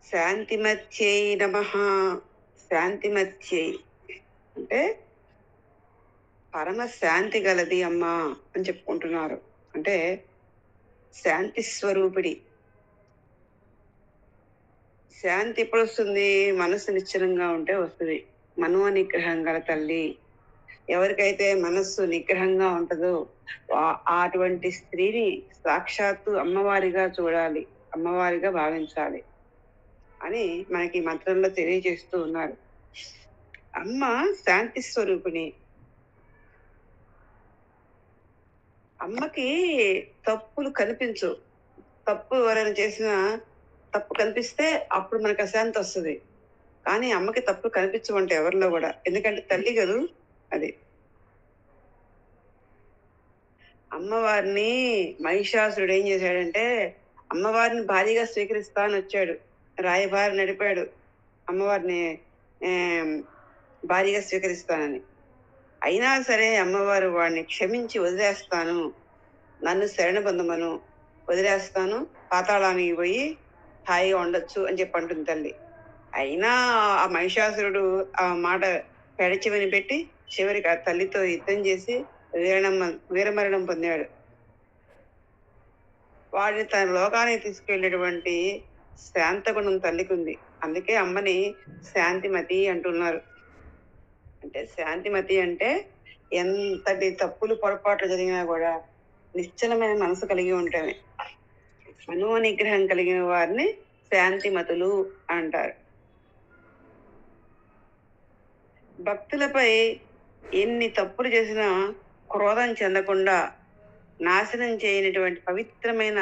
శాంతిమత్యై నమః. శాంతిమత్యై అంటే పరమ శాంతి గలది అమ్మా అని చెప్పుకుంటున్నారు. అంటే శాంతి స్వరూపిడి. శాంతి ఎప్పుడొస్తుంది? మనసు నిశ్చలంగా ఉంటే వస్తది. మనోనిగ్రహం గల తల్లి. ఎవరికైతే మనస్సు నిగ్రహంగా ఉంటదో అటువంటి స్త్రీని సాక్షాత్తు అమ్మవారిగా చూడాలి. అమ్మవారిగా భావించాలి అని మనకి ఈ మంత్రంలో తెలియజేస్తూ ఉన్నారు. అమ్మ శాంతి స్వరూపిణి. అమ్మకి తప్పులు కనిపించవు. తప్పు ఎవరైనా చేసినా తప్పు కనిపిస్తే అప్పుడు మనకు అశాంతి వస్తది. కానీ అమ్మకి తప్పులు కనిపించవంట ఎవరిలో గూడా. ఎందుకంటే తల్లి గదూ! అది. అమ్మవారిని మహిషాసురుడు ఏం చేశాడంటే, అమ్మవారిని భార్యగా స్వీకరిస్తా అనొచ్చాడు. రాయబారి నడిపాడు. అమ్మవారిని ఆహ్, భార్యగా స్వీకరిస్తానని. అయినా సరే అమ్మవారు వాడిని క్షమించి వదిలేస్తాను. నన్ను శరణు వదిలేస్తాను. పాతాళానికి పోయి హాయిగా ఉండొచ్చు అని చెప్పి అంటుంది తల్లి. అయినా ఆ మహిషాసురుడు ఆ మాట పెడచెవిన పెట్టి చివరికి ఆ తల్లితో యుద్ధం చేసి వీరమరణం పొందాడు. వాడిని తన లోకానికి తీసుకెళ్ళినటువంటి శాంతగుణం తల్లికుంది. అందుకే అమ్మని శాంతిమతి అంటున్నారు. అంటే శాంతిమతి అంటే ఎంతటి తప్పులు పొరపాట్లు జరిగినా కూడా నిశ్చలమైన మనసు కలిగి ఉండటమే. మనోనిగ్రహం కలిగిన వారిని శాంతిమతులు అంటారు. భక్తులపై ఎన్ని తప్పులు చేసినా క్రోధం చెందకుండా నాశనం చేయనటువంటి పవిత్రమైన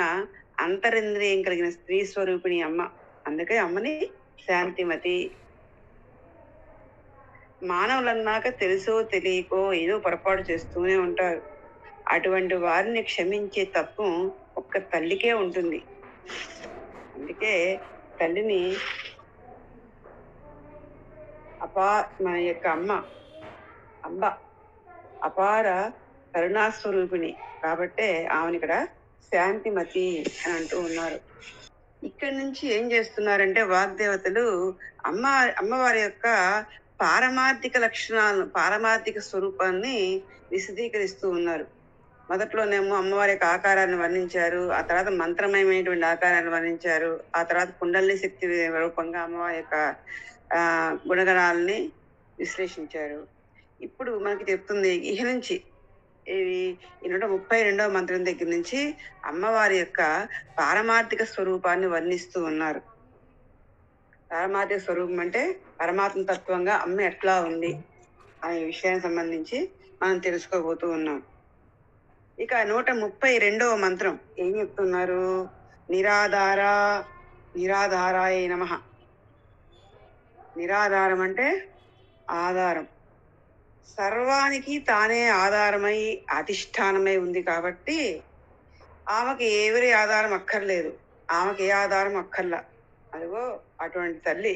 అంతరింద్రియం కలిగిన స్త్రీ స్వరూపిణి అమ్మ. అందుకే అమ్మని శాంతిమతి. మానవులన్నాక తెలుసో తెలియకో ఏదో పొరపాటు చేస్తూనే ఉంటారు. అటువంటి వారిని క్షమించే తత్వం ఒక్క తల్లికే ఉంటుంది. అందుకే తల్లిని మన యొక్క అంబ అపార కరుణాస్వరూపిణి కాబట్టే ఆమెను ఇక్కడ శాంతిమతి అని అంటూ ఉన్నారు. ఇక్కడి నుంచి ఏం చేస్తున్నారంటే వాగ్దేవతలు అమ్మ అమ్మవారి యొక్క పారమార్థిక స్వరూపాన్ని విశదీకరిస్తూ ఉన్నారు. మొదట్లోనేమో అమ్మవారి యొక్క ఆకారాన్ని వర్ణించారు. ఆ తర్వాత మంత్రమయమైనటువంటి ఆకారాన్ని వర్ణించారు. ఆ తర్వాత కుండలిని శక్తి రూపంగా అమ్మవారి యొక్క గుణగణాలని విశ్లేషించారు. ఇప్పుడు మనకి చెప్తుంది ఇహ నుంచి ఈ 132వ మంత్రం దగ్గర నుంచి అమ్మవారి యొక్క పారమార్థిక స్వరూపాన్ని వర్ణిస్తూ ఉన్నారు. పారమార్థిక స్వరూపం అంటే పరమాత్మ తత్వంగా అమ్మ ఎట్లా ఉంది అనే విషయానికి సంబంధించి మనం తెలుసుకోబోతూ ఉన్నాం. ఇక 132వ మంత్రం ఏం చెప్తున్నారు? నిరాధారాయ నమః. నిరాధారం అంటే ఆధారం. సర్వానికి తానే ఆధారమై అధిష్టానమై ఉంది కాబట్టి ఆమెకి ఎవరి ఆధారం అక్కర్లేదు. ఆమెకి ఏ ఆధారం అక్కర్లా. అదిగో అటువంటి తల్లి.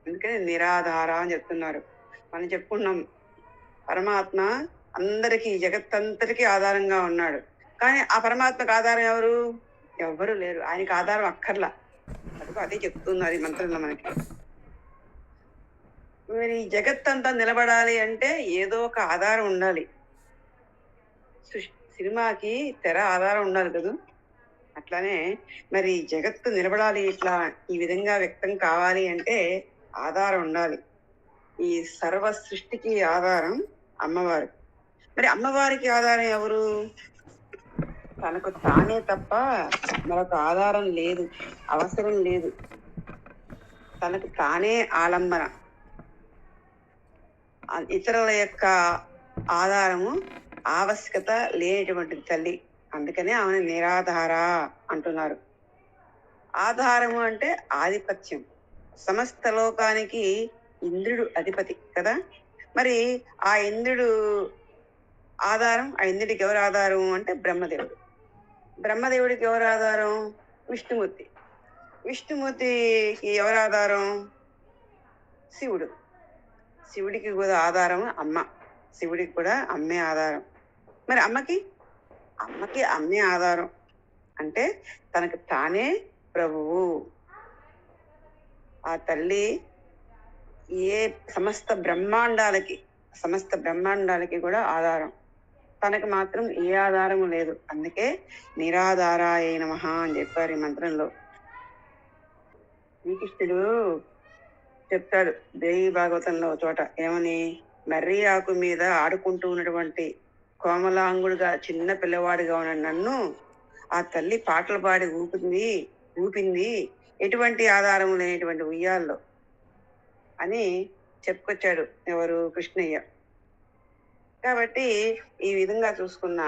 అందుకని నిరాధార అని చెప్తున్నారు. మనం చెప్పుకున్నాం పరమాత్మ అందరికీ జగత్తంతటికీ ఆధారంగా ఉన్నాడు. కానీ ఆ పరమాత్మకు ఆధారం ఎవరు? ఎవ్వరు లేరు. ఆయనకి ఆధారం అక్కర్లా. అదిగో అదే చెప్తున్నారు ఈ మంత్రంలో మనకి. మరి ఈ జగత్తంతా నిలబడాలి అంటే ఏదో ఒక ఆధారం ఉండాలి. సినిమాకి తెర ఆధారం ఉండాలి కదూ! అట్లానే మరి జగత్తు నిలబడాలి, ఇట్లా ఈ విధంగా వ్యక్తం కావాలి అంటే ఆధారం ఉండాలి. ఈ సర్వ సృష్టికి ఆధారం అమ్మవారు. మరి అమ్మవారికి ఆధారం ఎవరు? తనకు తానే తప్ప మరొక ఆధారం లేదు, అవసరం లేదు. తనకు తానే ఆలంబన. ఇతరుల యొక్క ఆధారము ఆవశ్యకత లేనటువంటి తల్లి. అందుకనే ఆమెను నిరాధార అంటున్నారు. ఆధారము అంటే ఆధిపత్యం. సమస్త లోకానికి ఇంద్రుడు అధిపతి కదా. మరి ఆ ఇంద్రుడు ఆధారం, ఆ ఇంద్రుడికి ఎవరు ఆధారం అంటే బ్రహ్మదేవుడు. బ్రహ్మదేవుడికి ఎవరు ఆధారం? విష్ణుమూర్తి. విష్ణుమూర్తికి ఎవరు ఆధారం? శివుడు. శివుడికి కూడా ఆధారం అమ్మ. శివుడికి కూడా అమ్మే ఆధారం. మరి అమ్మకి అమ్మే ఆధారం. అంటే తనకు తానే ప్రభువు. ఆ తల్లి ఏ సమస్త బ్రహ్మాండాలకి కూడా ఆధారం. తనకి మాత్రం ఏ ఆధారము లేదు. అందుకే నిరాధారాయ నమః అని చెప్పారు ఈ మంత్రంలో. శ్రీకృష్ణుడు చెప్తాడు దేవి భాగవతంలో ఒక చోట ఏమని, మర్రి ఆకు మీద ఆడుకుంటూ ఉన్నటువంటి కోమలాంగుడుగా చిన్న పిల్లవాడిగా ఉన్న నన్ను ఆ తల్లి పాటలు పాడి ఊపింది ఎటువంటి ఆధారం లేనటువంటి ఉయ్యాల్లో అని చెప్పుకొచ్చాడు ఎవరు, కృష్ణయ్య. కాబట్టి ఈ విధంగా చూసుకున్న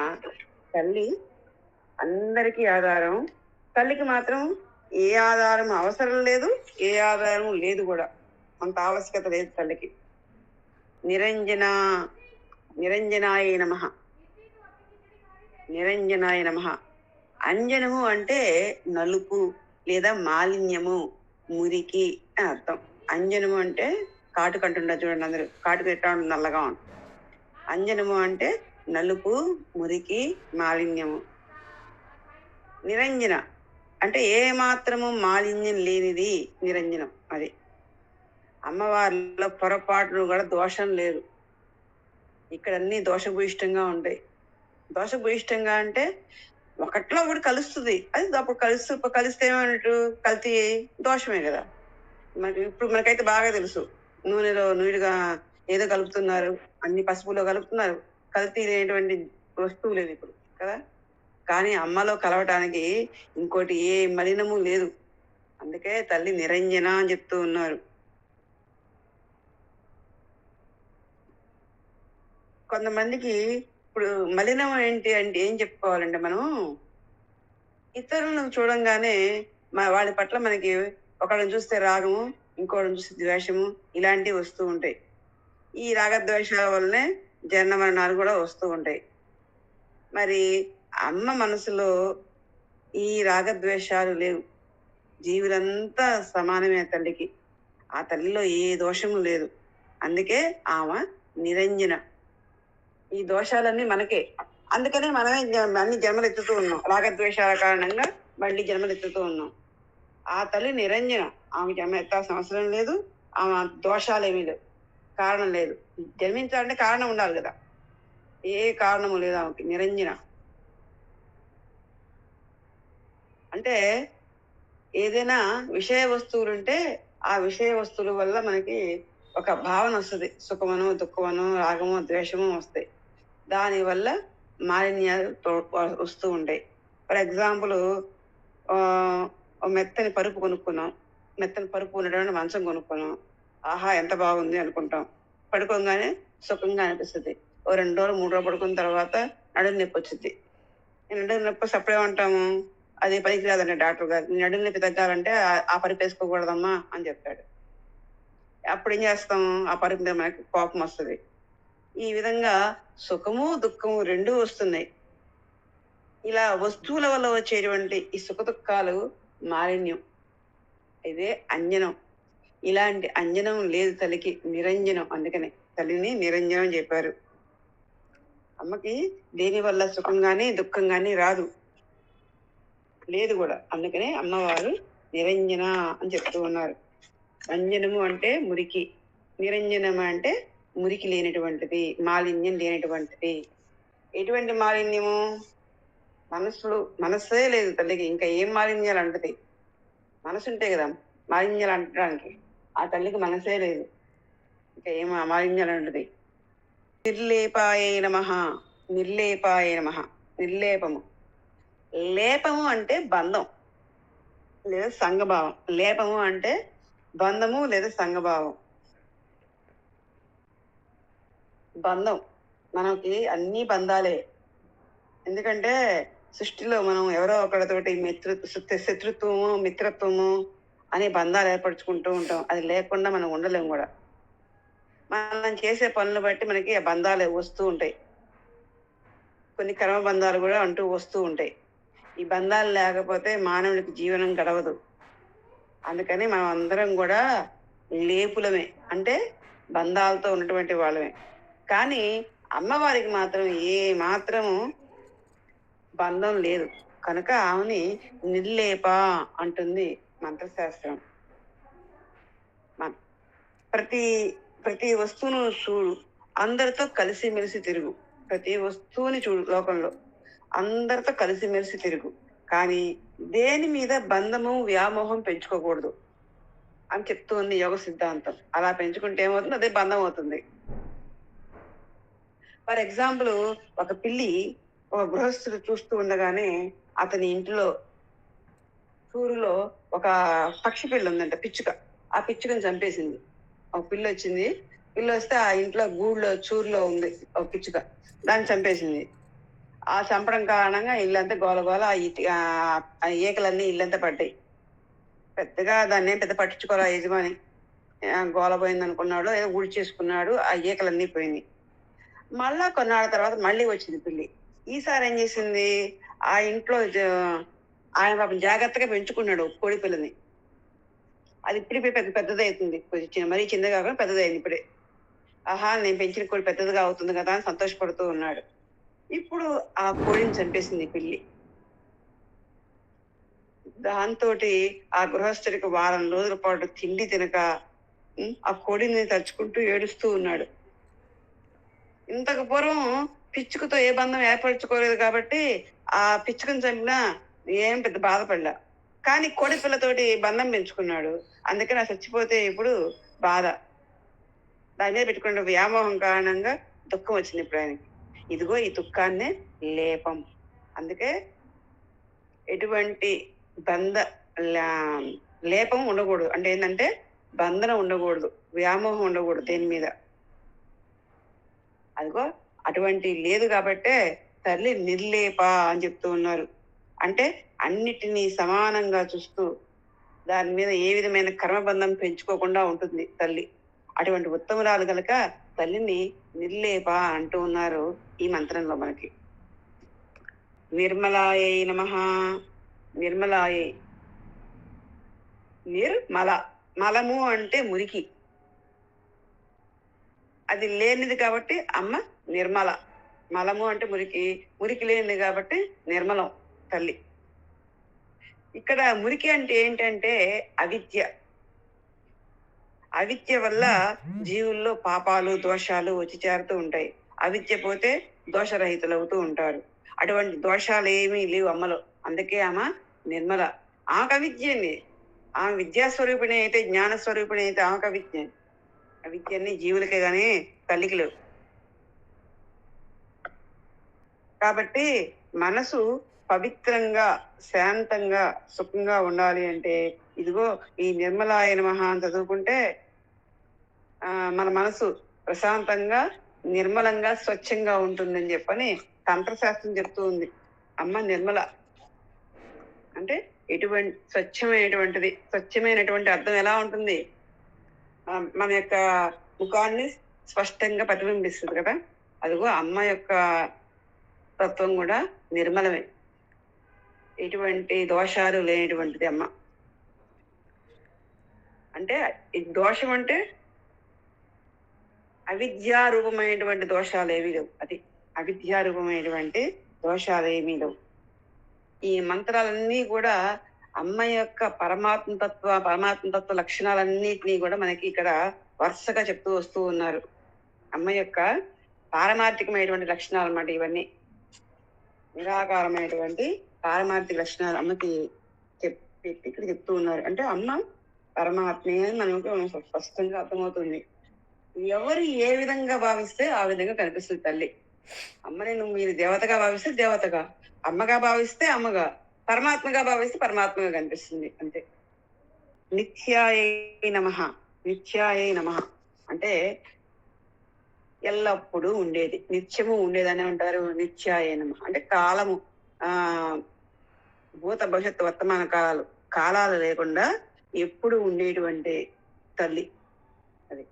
తల్లి అందరికీ ఆధారం. తల్లికి మాత్రం ఏ ఆధారం అవసరం లేదు, ఏ ఆధారం లేదు కూడా. అంత ఆవశ్యకత లేదు తల్లికి. నిరంజన నిరంజనాయ నమః. నిరంజనాయ నమః. అంజనము అంటే నలుపు లేదా మాలిన్యము, మురికి అని అర్థం. అంజనము అంటే కాటుక అంటుంటారు చూడండి, అందరూ కాటుక ఎట్లా ఉంటుంది, నల్లగా ఉంటుంది. అంజనము అంటే నలుపు, మురికి, మాలిన్యము. నిరంజన అంటే ఏ మాత్రము మాలిన్యం లేనిది నిరంజనం. అది అమ్మవారిలో పొరపాటును కూడా దోషం లేదు. ఇక్కడ అన్ని దోషభూయిష్టంగా ఉంటాయి. దోషభూయిష్టంగా అంటే ఒకట్లో ఒకటి కలుస్తుంది. అది అప్పుడు కలిస్తే ఏమన్నట్టు, కల్తీ దోషమే కదా. ఇప్పుడు మనకైతే బాగా తెలుసు, నూనెలో నీడుగా ఏదో కలుపుతున్నారు, అన్ని పసుపులో కలుపుతున్నారు, కల్తీ లేనటువంటి వస్తువు లేదు ఇప్పుడు కదా. కానీ అమ్మలో కలవటానికి ఇంకోటి ఏ మలినము లేదు. అందుకే తల్లి నిరంజన అని చెప్తూ ఉన్నారు. కొంతమందికి ఇప్పుడు మలినం ఏంటి అంటే ఏం చెప్పుకోవాలంటే, మనం ఇతరులను చూడంగానే వాళ్ళ పట్ల మనకి ఒకళ్ళని చూస్తే రాగము, ఇంకోళ్ళని చూస్తే ద్వేషము, ఇలాంటివి వస్తూ ఉంటాయి. ఈ రాగద్వేషాల వల్లనే జనన మరణాలు కూడా వస్తూ ఉంటాయి. మరి అమ్మ మనసులో ఈ రాగద్వేషాలు లేవు. జీవులంతా సమానమే తల్లికి. ఆ తల్లిలో ఏ దోషము లేదు. అందుకే ఆమె నిరంజన. ఈ దోషాలన్నీ మనకే. అందుకనే మనమే అన్ని జన్మలు ఎత్తుతూ ఉన్నాం. రాగద్వేషాల కారణంగా మళ్ళీ జన్మలు ఎత్తుతూ ఉన్నాం. ఆ తల్లి నిరంజన. ఆమె జన్మ ఎత్తాల్సిన అవసరం లేదు. ఆమె దోషాలేమీ లేవు, కారణం లేదు. జన్మించాలంటే కారణం ఉండాలి కదా. ఏ కారణము లేదు ఆమెకి. నిరంజన అంటే ఏదైనా విషయ వస్తువులు ఉంటే ఆ విషయ వస్తువుల వల్ల మనకి ఒక భావన వస్తుంది. సుఖమనో, దుఃఖమనో, రాగమో, ద్వేషమో వస్తాయి. దానివల్ల మాలిన్యాలు వస్తూ ఉంటాయి. ఫర్ ఎగ్జాంపుల్, మెత్తని పరుపు కొనుక్కున్నాం. మెత్తని పరుపు ఉండడానికి మంచం కొనుక్కున్నాం. ఆహా ఎంత బాగుంది అనుకుంటాం. పడుకోగానే సుఖంగా అనిపిస్తుంది. ఓ 2 రోజులు 3 రోజులు పడుకున్న తర్వాత నడుము నొప్పి వచ్చింది. నడుము నొప్పి సప్పుడేమంటాము, అది పనికి రాదండి డాక్టర్ గారు. నడుము నొప్పి తగ్గాలంటే ఆ పరుపు వేసుకోకూడదమ్మా అని చెప్తాడు. అప్పుడు ఏం చేస్తాం, ఆ పరుపు మీద మనకి కోపం వస్తుంది. ఈ విధంగా సుఖము, దుఃఖము రెండూ వస్తున్నాయి. ఇలా వస్తువుల వల్ల వచ్చేటువంటి ఈ సుఖ దుఃఖాలు మాలిన్యం. ఇదే అంజనం. ఇలాంటి అంజనం లేదు తల్లికి, నిరంజనం. అందుకనే తల్లిని నిరంజనం చెప్పారు. అమ్మకి దేని వల్ల సుఖం గాని దుఃఖం గాని రాదు, లేదు కూడా. అందుకనే అమ్మవారు నిరంజన అని చెప్తూ ఉన్నారు. అంజనము అంటే మురికి, నిరంజనము అంటే మురికి లేనటువంటిది, మాలిన్యం లేనటువంటిది. ఎటువంటి మాలిన్యము? మనస్సే లేదు తల్లికి. ఇంకా ఏం మాలిన్యాలు అంటది? మనసు ఉంటే కదా మాలిన్యాలు అంటడానికి. ఆ తల్లికి మనసే లేదు, ఇంకా ఏం మాలిన్యాలు అంటది. నిర్లేపాయ నమః. నిర్లేపాయ నమః. నిర్లేపము. లేపము అంటే బంధం లేదా సంఘభావం. లేపము అంటే బంధము లేదా సంఘభావం. బంధం మనకి అన్ని బంధాలే. ఎందుకంటే సృష్టిలో మనం ఎవరో ఒకరితోటి శత్రుత్వము, మిత్రత్వము అనే బంధాలు ఏర్పరచుకుంటూ ఉంటాం. అది లేకుండా మనం ఉండలేము కూడా. మనం చేసే పనులు బట్టి మనకి ఆ బంధాలు వస్తూ ఉంటాయి. కొన్ని కర్మ బంధాలు కూడా అంటూ వస్తూ ఉంటాయి. ఈ బంధాలు లేకపోతే మానవునికి జీవనం గడవదు. అందుకని మనం అందరం కూడా లేపులమే, అంటే బంధాలతో ఉన్నటువంటి వాళ్ళమే. కానీ అమ్మవారికి మాత్రం ఏ మాత్రము బంధం లేదు. కనుక ఆమెని నిర్లేప అంటుంది మంత్రశాస్త్రం. మ- ప్రతి ప్రతి వస్తువును చూడు, అందరితో కలిసిమెలిసి తిరుగు. ప్రతి వస్తువుని చూడు లోకంలో, అందరితో కలిసిమెలిసి తిరుగు. కానీ దేని మీద బంధము వ్యామోహం పెంచుకోకూడదు అని చెప్తూ ఉంది యోగ సిద్ధాంతం. అలా పెంచుకుంటే ఏమవుతుంది, అదే బంధం అవుతుంది. ఫర్ ఎగ్జాంపుల్, ఒక పిల్లి ఒక గృహస్థుడు చూస్తూ ఉండగానే అతని ఇంట్లో చూరులో ఒక పక్షి పిల్ల ఉందంట, పిచ్చుక. ఆ పిచ్చుకని చంపేసింది. ఒక పిల్ల వచ్చింది. పిల్ల వస్తే ఆ ఇంట్లో గూడులో చూరులో ఉంది ఒక పిచ్చుక. దాన్ని చంపేసింది. ఆ చంపడం కారణంగా ఇల్లంతా గోల గోల, ఆ ఈకలన్నీ ఇల్లంతా పడ్డాయి. పెద్దగా దాన్ని ఏం పెద్ద పట్టించుకోరా యజమాని. గోల పోయింది అనుకున్నాడు, ఏదో ఊడి చేసుకున్నాడు, ఆ ఈకలన్నీ పోయినాయి. మళ్ళా కొన్నాళ్ళ తర్వాత మళ్ళీ వచ్చింది పిల్లి. ఈసారి ఏం చేసింది, ఆ ఇంట్లో ఆయన పాపం జాగ్రత్తగా పెంచుకున్నాడు ఒక కోడి పిల్లని. అది ఇప్పుడిప్పుడే పెద్ద పెద్దదవుతుంది, కొంచెం మరీ చిన్నగా కాకుండా పెద్దదైంది ఇప్పుడే. ఆహా, నేను పెంచిన కోడి పెద్దదిగా అవుతుంది కదా అని సంతోషపడుతూ ఉన్నాడు. ఇప్పుడు ఆ కోడిని చంపేసింది ఈ పిల్లి. దాంతోటి ఆ గృహస్థుడికి వారం రోజుల పాటు తిండి తినక ఆ కోడిని తలుచుకుంటూ ఏడుస్తూ ఉన్నాడు. ఇంతకు పూర్వం పిచ్చుకతో ఏ బంధం ఏర్పరచుకోలేదు కాబట్టి ఆ పిచ్చుకని చంపినా ఏం పెద్ద బాధపడలా. కానీ కోడి పిల్లతోటి బంధం పెంచుకున్నాడు. అందుకని ఆ చచ్చిపోతే ఇప్పుడు బాధ. దాని మీద పెట్టుకున్న వ్యామోహం కారణంగా దుఃఖం వచ్చింది ఇప్పుడు ఆయనకి. ఇదిగో ఈ దుఃఖాన్నే లేపం. అందుకే ఎటువంటి బంధ లేపం ఉండకూడదు. అంటే ఏంటంటే బంధన ఉండకూడదు, వ్యామోహం ఉండకూడదు దేని మీద. అదిగో అటువంటి లేదు కాబట్టే తల్లి నిర్లేప అని చెప్తూ ఉన్నారు. అంటే అన్నిటినీ సమానంగా చూస్తూ దాని మీద ఏ విధమైన కర్మబంధం పెంచుకోకుండా ఉంటుంది తల్లి. అటువంటి ఉత్తమురాలు కనుక తల్లిని నిర్లేప అంటూ ఉన్నారు ఈ మంత్రంలో మనకి. నిర్మలాయై నమః. నిర్మలాయై, నిర్మల. మలము అంటే మురికి, అది లేనిది కాబట్టి అమ్మ నిర్మల. మలము అంటే మురికి, మురికి లేనిది కాబట్టి నిర్మలం తల్లి. ఇక్కడ మురికి అంటే ఏంటంటే అవిద్య. అవిద్య వల్ల జీవుల్లో పాపాలు దోషాలు వచ్చి చేరుతూ ఉంటాయి. అవిద్య పోతే దోషరహితులు అవుతూ ఉంటారు. అటువంటి దోషాలు ఏమీ లేవు అమ్మలో. అందుకే ఆమె నిర్మల. ఆమెకు అవిద్యని, ఆమె విద్యాస్వరూపిణి అయితే, జ్ఞాన స్వరూపిణి అయితే ఆమెకు అవిద్య. అవిద్యని జీవులకే గాని తల్లికి లేవు. కాబట్టి మనసు పవిత్రంగా, శాంతంగా, సుఖంగా ఉండాలి అంటే ఇదిగో ఈ నిర్మలాయ నమః అని చదువుకుంటే మన మనసు ప్రశాంతంగా, నిర్మలంగా, స్వచ్ఛంగా ఉంటుందని చెప్పని తంత్రశాస్త్రం చెప్తూ ఉంది. అమ్మ నిర్మల అంటే ఎటువంటి స్వచ్ఛమైనటువంటిది. స్వచ్ఛమైనటువంటి అర్థం ఎలా ఉంటుంది, మన యొక్క ముఖాన్ని స్పష్టంగా ప్రతిబింబిస్తుంది కదా. అదిగో అమ్మ యొక్క తత్వం కూడా నిర్మలమే, ఎటువంటి దోషాలు లేనటువంటిది అమ్మ. అంటే ఈ దోషం అంటే అవిద్యారూపమైనటువంటి దోషాలు ఏమీ లేవు. అది అవిద్యారూపమైనటువంటి దోషాలు ఏమీ లేవు. ఈ మంత్రాలన్నీ కూడా అమ్మ యొక్క పరమాత్మతత్వ లక్షణాలన్నిటినీ కూడా మనకి ఇక్కడ వరుసగా చెప్తూ వస్తూ ఉన్నారు. అమ్మ యొక్క పారమార్థికమైనటువంటి లక్షణాలు అన్నమాట ఇవన్నీ. నిరాకారమైనటువంటి పారమార్థిక లక్షణాలు అమ్మకి పెట్టి ఇక్కడ చెప్తూ ఉన్నారు. అంటే అమ్మ పరమాత్మే అని మనకు స్పష్టంగా అర్థమవుతుంది. ఎవరు ఏ విధంగా భావిస్తే ఆ విధంగా కనిపిస్తుంది తల్లి. అమ్మని మీరు దేవతగా భావిస్తే దేవతగా, అమ్మగా భావిస్తే అమ్మగా, పరమాత్మగా భావిస్తే పరమాత్మగా కనిపిస్తుంది అంతే. నిత్యాయై నమః. నిత్యాయై నమః అంటే ఎల్లప్పుడూ ఉండేది, నిత్యము ఉండేదని అంటారు. నిత్యాయై నమః అంటే కాలము, ఆ భూత భవిష్యత్తు వర్తమాన కాలాలు లేకుండా ఎప్పుడు ఉండేటువంటి తల్లి అది.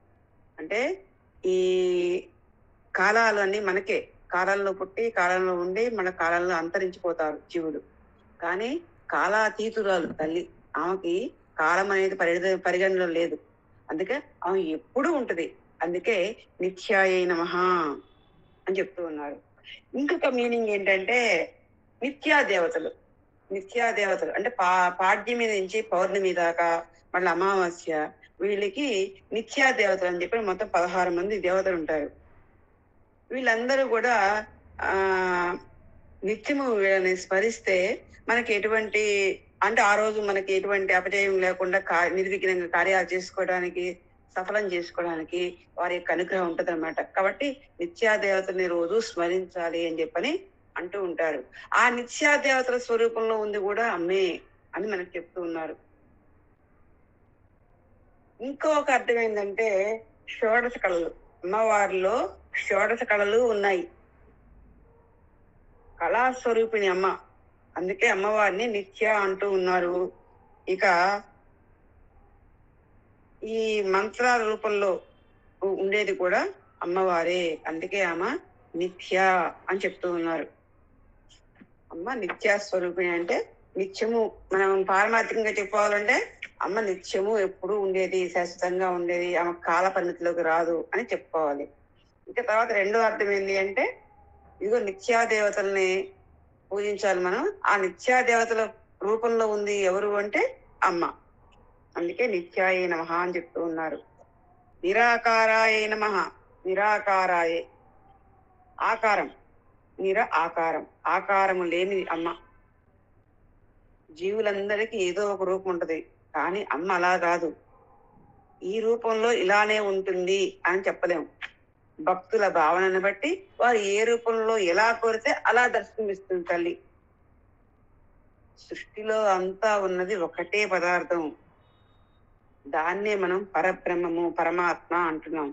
అంటే ఈ కాలాలు అన్ని మనకే, కాలంలో పుట్టి కాలంలో ఉండి మన కాలంలో అంతరించిపోతారు జీవుడు. కానీ కాలాతీతురాలు తల్లి. ఆమెకి కాలం అనేది పరిగణలో లేదు. అందుకే ఆమె ఎప్పుడూ ఉంటది. అందుకే నిత్యాయై నమః అని చెప్తూ ఉన్నారు. ఇంకొక మీనింగ్ ఏంటంటే నిత్యా దేవతలు. నిత్యా దేవతలు అంటే పాడ్యమి నుంచి పౌర్ణమి దాకా మళ్ళీ అమావాస్య, వీళ్ళకి నిత్యా దేవతలు అని చెప్పి మొత్తం 16 మంది దేవతలు ఉంటారు. వీళ్ళందరూ కూడా ఆ నిత్యము వీళ్ళని స్మరిస్తే మనకి ఎటువంటి అంటే ఆ రోజు మనకి ఎటువంటి అపజయం లేకుండా నిర్విఘ్నంగా కార్యాలు చేసుకోవడానికి, సఫలం చేసుకోవడానికి వారి యొక్క అనుగ్రహం ఉంటది అనమాట. కాబట్టి నిత్యా దేవతని రోజు స్మరించాలి అని చెప్పని అంటూ ఉంటారు. ఆ నిత్యా దేవతల స్వరూపంలో ఉంది కూడా అమ్మే అని మనకు చెప్తూ ఉన్నారు. ఇంకొక అర్థం ఏంటంటే షోడశ కళలు, అమ్మవారిలో షోడశ కళలు ఉన్నాయి. కళాస్వరూపిణి అమ్మ, అందుకే అమ్మవారిని నిత్య అంటూ ఉన్నారు. ఇక ఈ మంత్రాల రూపంలో ఉండేది కూడా అమ్మవారే, అందుకే ఆమె నిత్య అని చెప్తూ ఉన్నారు. అమ్మ నిత్య స్వరూపిణి అంటే నిత్యము, మనం పారమార్థికంగా చెప్పుకోవాలంటే అమ్మ నిత్యము ఎప్పుడూ ఉండేది, శాశ్వతంగా ఉండేది, ఆమె కాల పరిమితిలోకి రాదు అని చెప్పుకోవాలి. ఇంకా తర్వాత రెండో అర్థం ఏంటి అంటే ఇదిగో నిత్యా దేవతల్ని పూజించాలి మనం. ఆ నిత్యా దేవతల రూపంలో ఉంది ఎవరు అంటే అమ్మ, అందుకే నిత్యాయ నమః అని చెప్తూ ఉన్నారు. నిరాకారాయ నమః, నిరాకారాయే ఆకారం, ఆకారం, ఆకారము లేని అమ్మ. జీవులందరికీ ఏదో ఒక రూపం ఉంటది, కానీ అమ్మ అలా కాదు, ఈ రూపంలో ఇలానే ఉంటుంది అని చెప్పలేము. భక్తుల భావనను బట్టి వారు ఏ రూపంలో ఎలా కోరితే అలా దర్శనమిస్తుంది తల్లి. సృష్టిలో అంతా ఉన్నది ఒకటే పదార్థం, దాన్నే మనం పరబ్రహ్మము, పరమాత్మ అంటున్నాం.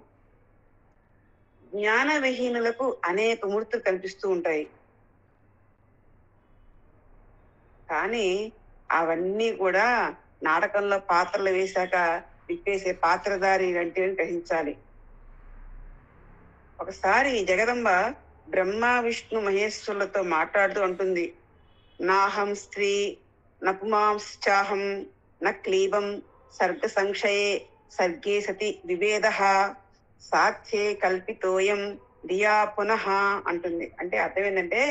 జ్ఞాన విహీనులకు అనేక మూర్తులు కనిపిస్తూ ఉంటాయి, కానీ అవన్నీ కూడా నాటకంలో పాత్రలు వేశాక విప్పేసే పాత్రధారి అంటే గ్రహించాలి. ఒకసారి జగదంబ బ్రహ్మ విష్ణు మహేశ్వరులతో మాట్లాడుతూ అంటుంది, నాహం స్త్రీ నపుమాంశ్చాహం న క్లీబం సర్గ సంశయే సర్గే సతి విభేద సాధ్యే కల్పితోయం దియా పునః అంటుంది. అంటే అర్థం ఏంటంటే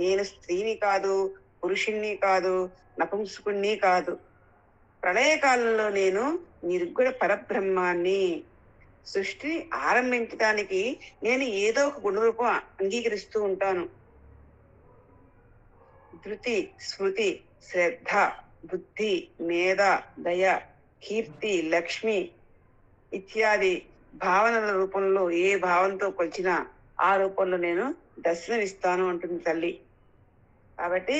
నేను స్త్రీని కాదు, పురుషుణ్ణి కాదు, నపుంసకుణ్ణి కాదు, ప్రళయకాలంలో నేను నిర్గుణ పరబ్రహ్మాన్ని. సృష్టి ఆరంభించడానికి నేను ఏదో ఒక గుణరూపం అంగీకరిస్తూ ఉంటాను. ధృతి, స్మృతి, శ్రద్ధ, బుద్ధి, మేధ, దయ, కీర్తి, లక్ష్మి ఇత్యాది భావనల రూపంలో ఏ భావంతో కొలిచినా ఆ రూపంలో నేను దర్శనమిస్తాను అంటుంది తల్లి. కాబట్టి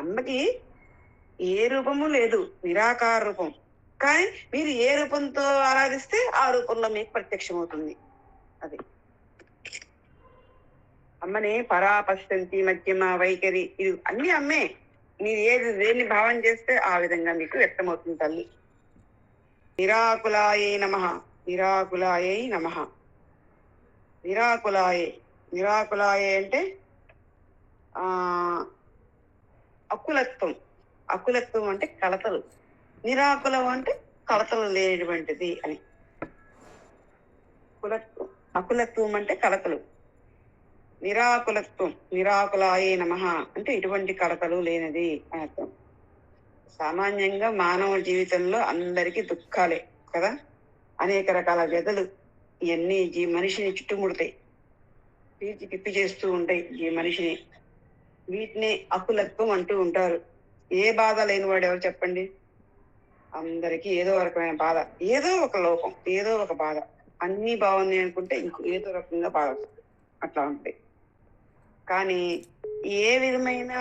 అమ్మకి ఏ రూపము లేదు, నిరాకార రూపం, కానీ మీరు ఏ రూపంతో ఆరాధిస్తే ఆ రూపంలో మీకు ప్రత్యక్షమవుతుంది. అది అమ్మని పరాపశ్యంతి, మధ్యమ, వైఖరి, ఇది అన్ని అమ్మే. మీరు దేన్ని భావం చేస్తే ఆ విధంగా మీకు వ్యక్తమవుతుంది తల్లి. నిరాకులాయే నమః, నిరాకులాయే నమః. నిరాకులాయే, నిరాకులాయే అంటే అకులత్వం, అకులత్వం అంటే కలతలు, నిరాకులం అంటే కలతలు లేనటువంటిది అని. కులత్వం, అకులత్వం అంటే కలతలు, నిరాకులత్వం, నిరాకులాయే నమః అంటే ఇటువంటి కలతలు లేనిది అని అర్థం. సామాన్యంగా మానవ జీవితంలో అందరికీ దుఃఖాలే కదా, అనేక రకాల వ్యధలు ఇవన్నీ మనిషిని చుట్టుముడతాయి, పీచి పిప్పి చేస్తూ ఉంటాయి ఈ మనిషిని. వీటిని అకులత్వం అంటూ ఉంటారు. ఏ బాధ లేనివాడు ఎవరు చెప్పండి? అందరికీ ఏదో రకమైన బాధ, ఏదో ఒక లోపం, ఏదో ఒక బాధ. అన్ని బాగున్నాయి అనుకుంటే ఇంకో ఏదో రకంగా బాధ అట్లా ఉంటాయి. కానీ ఏ విధమైన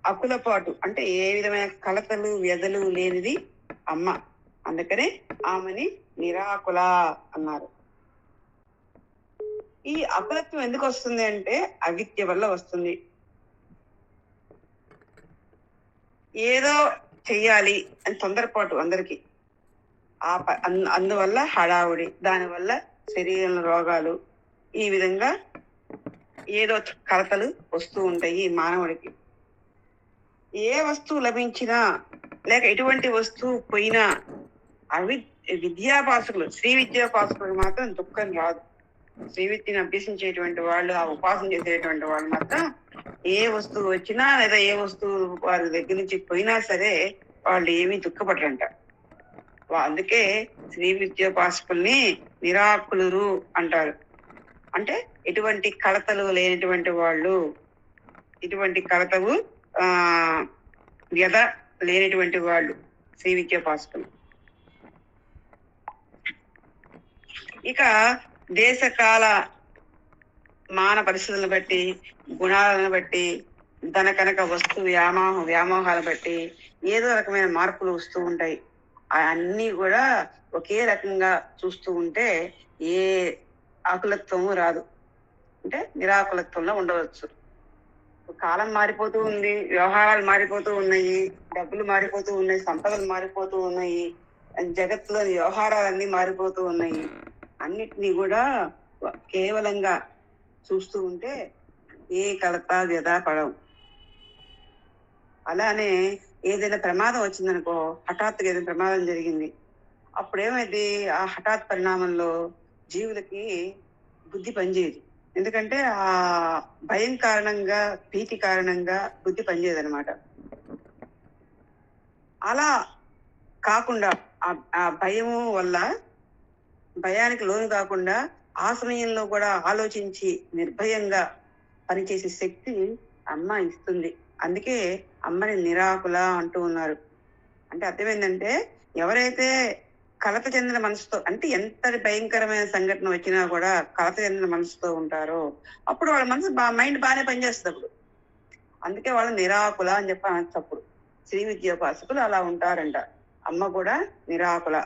అకులపాటు అంటే ఏ విధమైన కలతలు వ్యధలు లేనిది అమ్మ, అందుకనే ఆమెని నిరాకుల అన్నారు. ఈ అకులత్వం ఎందుకు వస్తుంది అంటే అవిద్య వల్ల వస్తుంది. ఏదో చెయ్యాలి అని తొందరపాటు అందరికి, అందువల్ల హడావుడి, దానివల్ల శరీరంలో రోగాలు, ఈ విధంగా ఏదో కలతలు వస్తూ ఉంటాయి మానవుడికి. ఏ వస్తువు లభించినా లేక ఎటువంటి వస్తువు పోయినా విద్యాపాసకులు, శ్రీ విద్యాపాసకులు మాత్రం దుఃఖం రాదు. శ్రీ విద్యను అభ్యసించేటువంటి వాళ్ళు, ఆ ఉపాసన చేసేటువంటి వాళ్ళు మాత్రం ఏ వస్తువు వచ్చినా లేదా ఏ వస్తువు వారి దగ్గర నుంచి పోయినా సరే వాళ్ళు ఏమీ దుఃఖపడరంట. అందుకే శ్రీ విద్యోపాసకుల్ని నిరాకులురు అంటారు. అంటే ఎటువంటి కలతలు లేనటువంటి వాళ్ళు, ఇటువంటి కలతవు ఆ వ్యధ లేనటువంటి వాళ్ళు శ్రీ విద్యోపాసకులు. ఇక దేశకాల మాన పరిస్థితులను బట్టి, గుణాలను బట్టి, ధన కనక వస్తు వ్యామోహాలను బట్టి ఏదో రకమైన మార్పులు వస్తూ ఉంటాయి. అన్నీ కూడా ఒకే రకంగా చూస్తూ ఉంటే ఏ ఆకులత్వము రాదు, అంటే నిరాకులత్వంలో ఉండవచ్చు. కాలం మారిపోతూ ఉంది, వ్యవహారాలు మారిపోతూ ఉన్నాయి, డబ్బులు మారిపోతూ ఉన్నాయి, సంపదలు మారిపోతూ ఉన్నాయి, జగత్తులోని వ్యవహారాలన్నీ మారిపోతూ ఉన్నాయి. అన్నిటినీ కూడా కేవలంగా చూస్తూ ఉంటే ఏ కలత వ్యధ పడవు. అలానే ఏదైనా ప్రమాదం వచ్చిందనుకో, హఠాత్తుగా ఏదైనా ప్రమాదం జరిగింది, అప్పుడేమైంది, ఆ హఠాత్ పరిణామంలో జీవులకి బుద్ధి పనిచేయదు. ఎందుకంటే ఆ భయం కారణంగా, భీతి కారణంగా బుద్ధి పనిచేయదు అనమాట. అలా కాకుండా ఆ భయము వల్ల భయానికి లోను కాకుండా ఆ సమయంలో కూడా ఆలోచించి నిర్భయంగా పనిచేసే శక్తి అమ్మ ఇస్తుంది. అందుకే అమ్మని నిరాకుల అంటూ ఉన్నారు. అంటే అర్థం ఏంటంటే, ఎవరైతే కలత చెందిన మనసుతో, అంటే ఎంత భయంకరమైన సంఘటన వచ్చినా కూడా కలత చెందిన మనసుతో ఉంటారో అప్పుడు వాళ్ళ మనసు మైండ్ బాగానే పనిచేస్తుంది అప్పుడు. అందుకే వాళ్ళు నిరాకుల అని చెప్పి అనొచ్చు. అప్పుడు శ్రీ విద్యోపాసకులు అలా ఉంటారంట. అమ్మ కూడా నిరాకుల.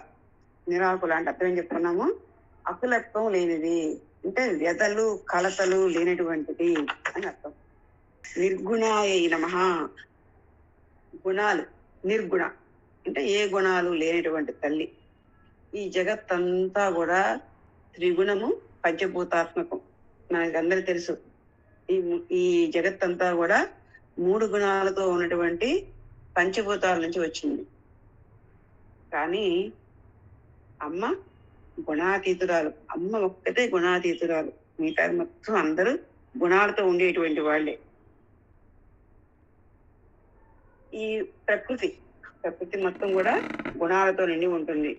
నిరాకుల అంటే అర్థం ఏం చెప్తున్నాము, అకులత్వం లేనిది, అంటే వ్యధలు కలతలు లేనటువంటిది అని అర్థం. నిర్గుణాయ నమః. గుణాలు నిర్గుణ అంటే ఏ గుణాలు లేనటువంటి తల్లి. ఈ జగత్తంతా కూడా త్రిగుణము పంచభూతాత్మకం. మనకందరూ తెలుసు. ఈ జగత్తంతా కూడా 3 గుణాలతో ఉన్నటువంటి పంచభూతాల నుంచి వచ్చింది. కానీ అమ్మ గుణాతీతురాలు. అమ్మ ఒక్కటే గుణాతీతురాలు, మిగతా మొత్తం అందరూ గుణాలతో ఉండేటువంటి వాళ్ళే. ఈ ప్రకృతి మొత్తం కూడా గుణాలతో నిండి ఉంటుంది.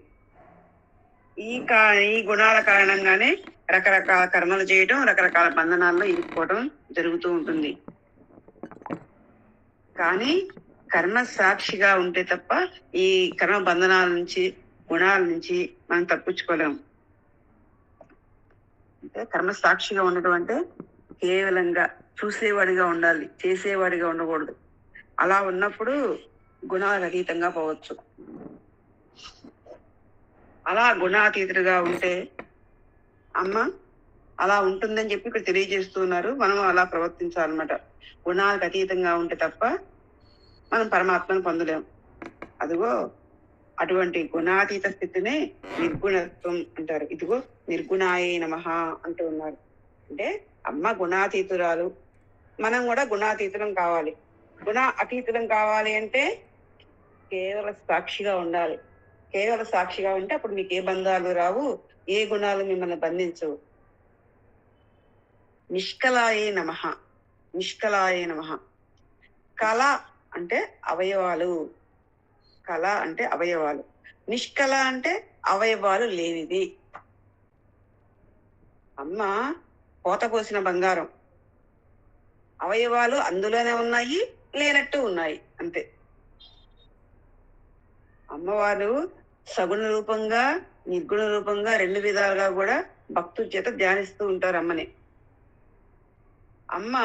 ఈ గుణాల కారణంగానే రకరకాల కర్మలు చేయటం, రకరకాల బంధనాల్లో ఇరుక్కోవడం జరుగుతూ ఉంటుంది. కానీ కర్మ సాక్షిగా ఉంటే తప్ప ఈ కర్మ బంధనాల నుంచి, గుణాల నుంచి మనం తప్పించుకోలేము. అంటే కర్మ సాక్షిగా ఉండటం అంటే కేవలంగా చూసేవాడిగా ఉండాలి, చేసేవాడిగా ఉండకూడదు. అలా ఉన్నప్పుడు గుణాలకు అతీతంగా పోవచ్చు. అలా గుణాతీతులుగా ఉంటే అమ్మ అలా ఉంటుందని చెప్పి ఇక్కడ తెలియజేస్తున్నారు. మనం అలా ప్రవర్తించాలన్నమాట. గుణాలకు అతీతంగా ఉంటే తప్ప మనం పరమాత్మను పొందలేము. అదిగో అటువంటి గుణాతీత స్థితినే నిర్గుణత్వం అంటారు. ఇదిగో నిర్గుణాయ నమః అంటూ ఉన్నారు. అంటే అమ్మ గుణాతీతురాలు, మనం కూడా గుణాతీతులం కావాలి. గుణ అతీతులం కావాలి అంటే కేవల సాక్షిగా ఉండాలి. కేవల సాక్షిగా ఉంటే అప్పుడు మీకు ఏ బంధాలు రావు, ఏ గుణాలు మిమ్మల్ని బంధించవు. నిష్కలాయే నమః. నిష్కలాయే నమః. కళ అంటే అవయవాలు. కళ అంటే అవయవాలు. నిష్కళ అంటే అవయవాలు లేనిది. అమ్మ పోత పోసిన బంగారం. అవయవాలు అందులోనే ఉన్నాయి, లేనట్టు ఉన్నాయి, అంతే. అమ్మవారు సగుణ రూపంగా, నిర్గుణ రూపంగా 2 విధాలుగా కూడా భక్తుల చేత ధ్యానిస్తూ ఉంటారు అమ్మని. అమ్మ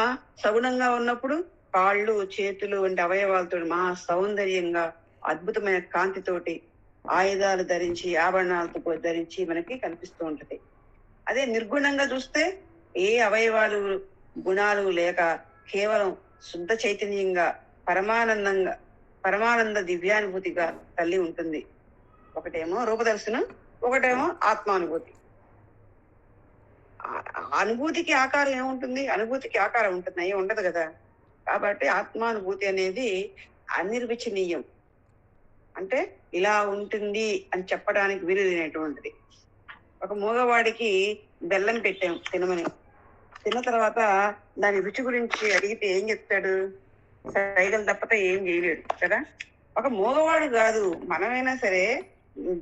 సగుణంగా ఉన్నప్పుడు కాళ్ళు, చేతులు వంటి అవయవాలతో మహా సౌందర్యంగా, అద్భుతమైన కాంతితోటి, ఆయుధాలు ధరించి, ఆభరణాలతో ధరించి మనకి కనిపిస్తూ ఉంటది. అదే నిర్గుణంగా చూస్తే ఏ అవయవాలు, గుణాలు లేక కేవలం శుద్ధ చైతన్యంగా, పరమానంద దివ్యానుభూతిగా తల్లి ఉంటుంది. ఒకటేమో రూపదర్శనం, ఒకటేమో ఆత్మానుభూతి. అనుభూతికి ఆకారం ఏముంటుంది? అనుభూతికి ఆకారం ఉంటుంది, అయ్యే ఉండదు కదా. కాబట్టి ఆత్మానుభూతి అనేది అనిర్వచనీయం. అంటే ఇలా ఉంటుంది అని చెప్పడానికి వీలు లేనటువంటిది. ఒక మూగవాడికి బెల్లం పెట్టాం తినమని, తిన్న తర్వాత దాని రుచి గురించి అడిగితే ఏం చెప్తాడు? సైగలు తప్పతే ఏం చేయలేడు కదా. ఒక మూగవాడు కాదు, మనమైనా సరే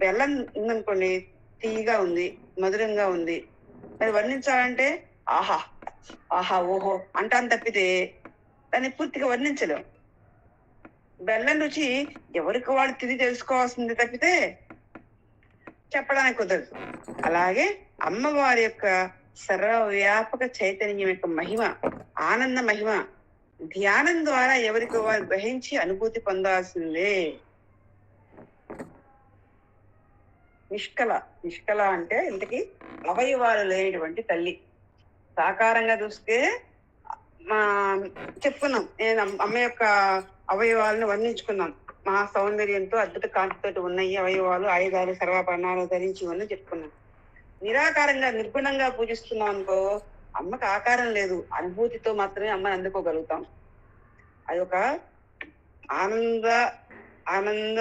బెల్లం ఉందనుకోండి, తీయగా ఉంది, మధురంగా ఉంది, అది వర్ణించాలంటే ఆహా ఆహా ఓహో అంటాను తప్పితే దాన్ని పూర్తిగా వర్ణించలేం. బెల్లం రుచి ఎవరికి వాళ్ళు తిరిగి తెలుసుకోవాల్సింది తప్పితే చెప్పడానికి కుదరదు. అలాగే అమ్మవారి యొక్క సర్వవ్యాపక చైతన్యం యొక్క మహిమ, ఆనంద మహిమ ధ్యానం ద్వారా ఎవరికి వారు గ్రహించి అనుభూతి పొందాల్సిందే. నిష్కల, నిష్కల అంటే ఇంతకి అవయవాలు లేనటువంటి తల్లి. సాకారంగా చూస్తే మా చెప్పుకున్నాం, నేను అమ్మ యొక్క అవయవాలను వర్ణించుకున్నాం. మా సౌందర్యంతో అద్భుత కాంతితో ఉన్నాయి అవయవాలు, ఆయుధాలు, సర్వాభరణాలు ధరించి అని చెప్పుకున్నాం. నిరాకారంగా నిర్గుణంగా పూజిస్తున్నాం అనుకో, అమ్మకు ఆకారం లేదు, అనుభూతితో మాత్రమే అమ్మని అందుకోగలుగుతాం. అది ఒక ఆనంద ఆనంద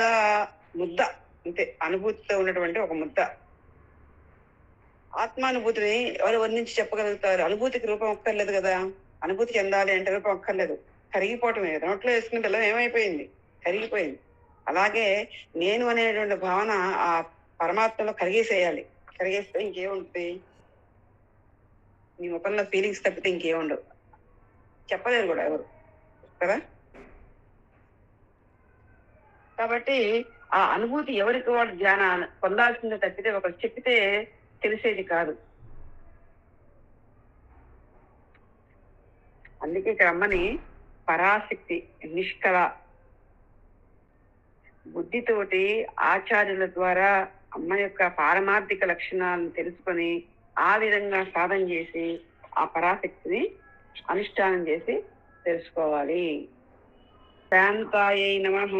ముద్ద, అంతే, అనుభూతితో ఉన్నటువంటి ఒక ముద్ద. ఆత్మానుభూతిని ఎవరు వర్ణించి చెప్పగలుగుతారు? అనుభూతికి రూపం అక్కర్లేదు కదా. అనుభూతి చెందాలి అంటే రూపం అక్కర్లేదు, కరిగిపోవటమే. నోట్లో వేసుకునే బెల్లం ఏమైపోయింది? కరిగిపోయింది. అలాగే నేను అనేటువంటి భావన ఆ పరమాత్మలో కరిగేసేయాలి. కరిగేస్తే ఇంకేముంటుంది? నీ ముఖంలో ఫీలింగ్స్ తప్పితే ఇంకేముండవు, చెప్పలేరు కూడా ఎవరు కదా. కాబట్టి ఆ అనుభూతి ఎవరికి వాడు ధ్యానం పొందాల్సిందే తప్పితే ఒకరు చెప్పితే తెలిసేది కాదు. అందుకే ఇక్కడ అమ్మని పరాశక్తి, నిష్కల, బుద్ధితోటి ఆచార్యుల ద్వారా అమ్మ యొక్క పారమార్థిక లక్షణాలను తెలుసుకొని ఆ విధంగా సాధన చేసి ఆ పరాశక్తిని అనుష్ఠానం చేసి తెలుసుకోవాలి. శాంతాయై నమః.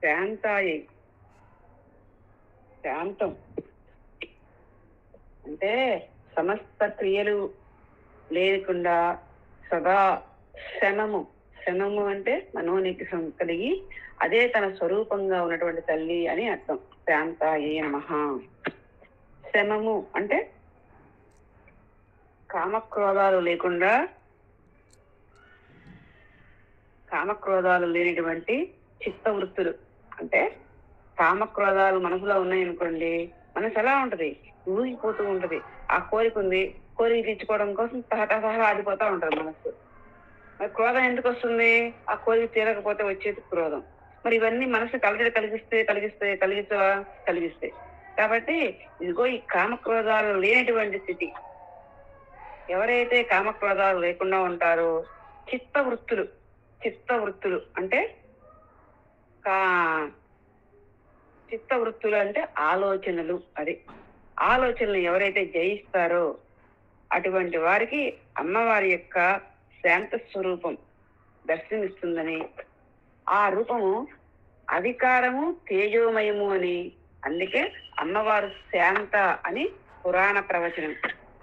శాంతాయై, శాంతం అంటే సమస్త క్రియలు లేకుండా సదా శమము. శమము అంటే మనోనిగ్రహం కలిగి అదే తన స్వరూపంగా ఉన్నటువంటి తల్లి అని అర్థం. శాంతాయై నమః. శమము అంటే కామక్రోధాలు లేకుండా, కామక్రోధాలు లేనిటువంటి చిత్తవృత్తులు. అంటే కామక్రోధాలు మనసులో ఉన్నాయనుకోండి, మనసు ఎలా ఉంటది? ఊగిపోతూ ఉంటది. ఆ కోరిక ఉంది, కోరిక తీర్చుకోవడం కోసం సహా ఆడిపోతా ఉంటది మనసు. మరి క్రోధం ఎందుకు వస్తుంది? ఆ కోరిక తీరకపోతే వచ్చేది క్రోధం. మరి ఇవన్నీ మనసు కలిగిస్తాయి. కాబట్టి ఇదిగో ఈ కామక్రోధాలు లేనటువంటి స్థితి. ఎవరైతే కామక్రోధాలు లేకుండా ఉంటారో చిత్తవృత్తులు అంటే చిత్తవృత్తులు అంటే ఆలోచనలు. అది ఆలోచనలు ఎవరైతే జయిస్తారో అటువంటి వారికి అమ్మవారి యొక్క శాంత స్వరూపం దర్శనమిస్తుందని, ఆ రూపము అధికారము తేజోమయము అని, అందుకే అమ్మవారు శాంత అని పురాణ ప్రవచనం,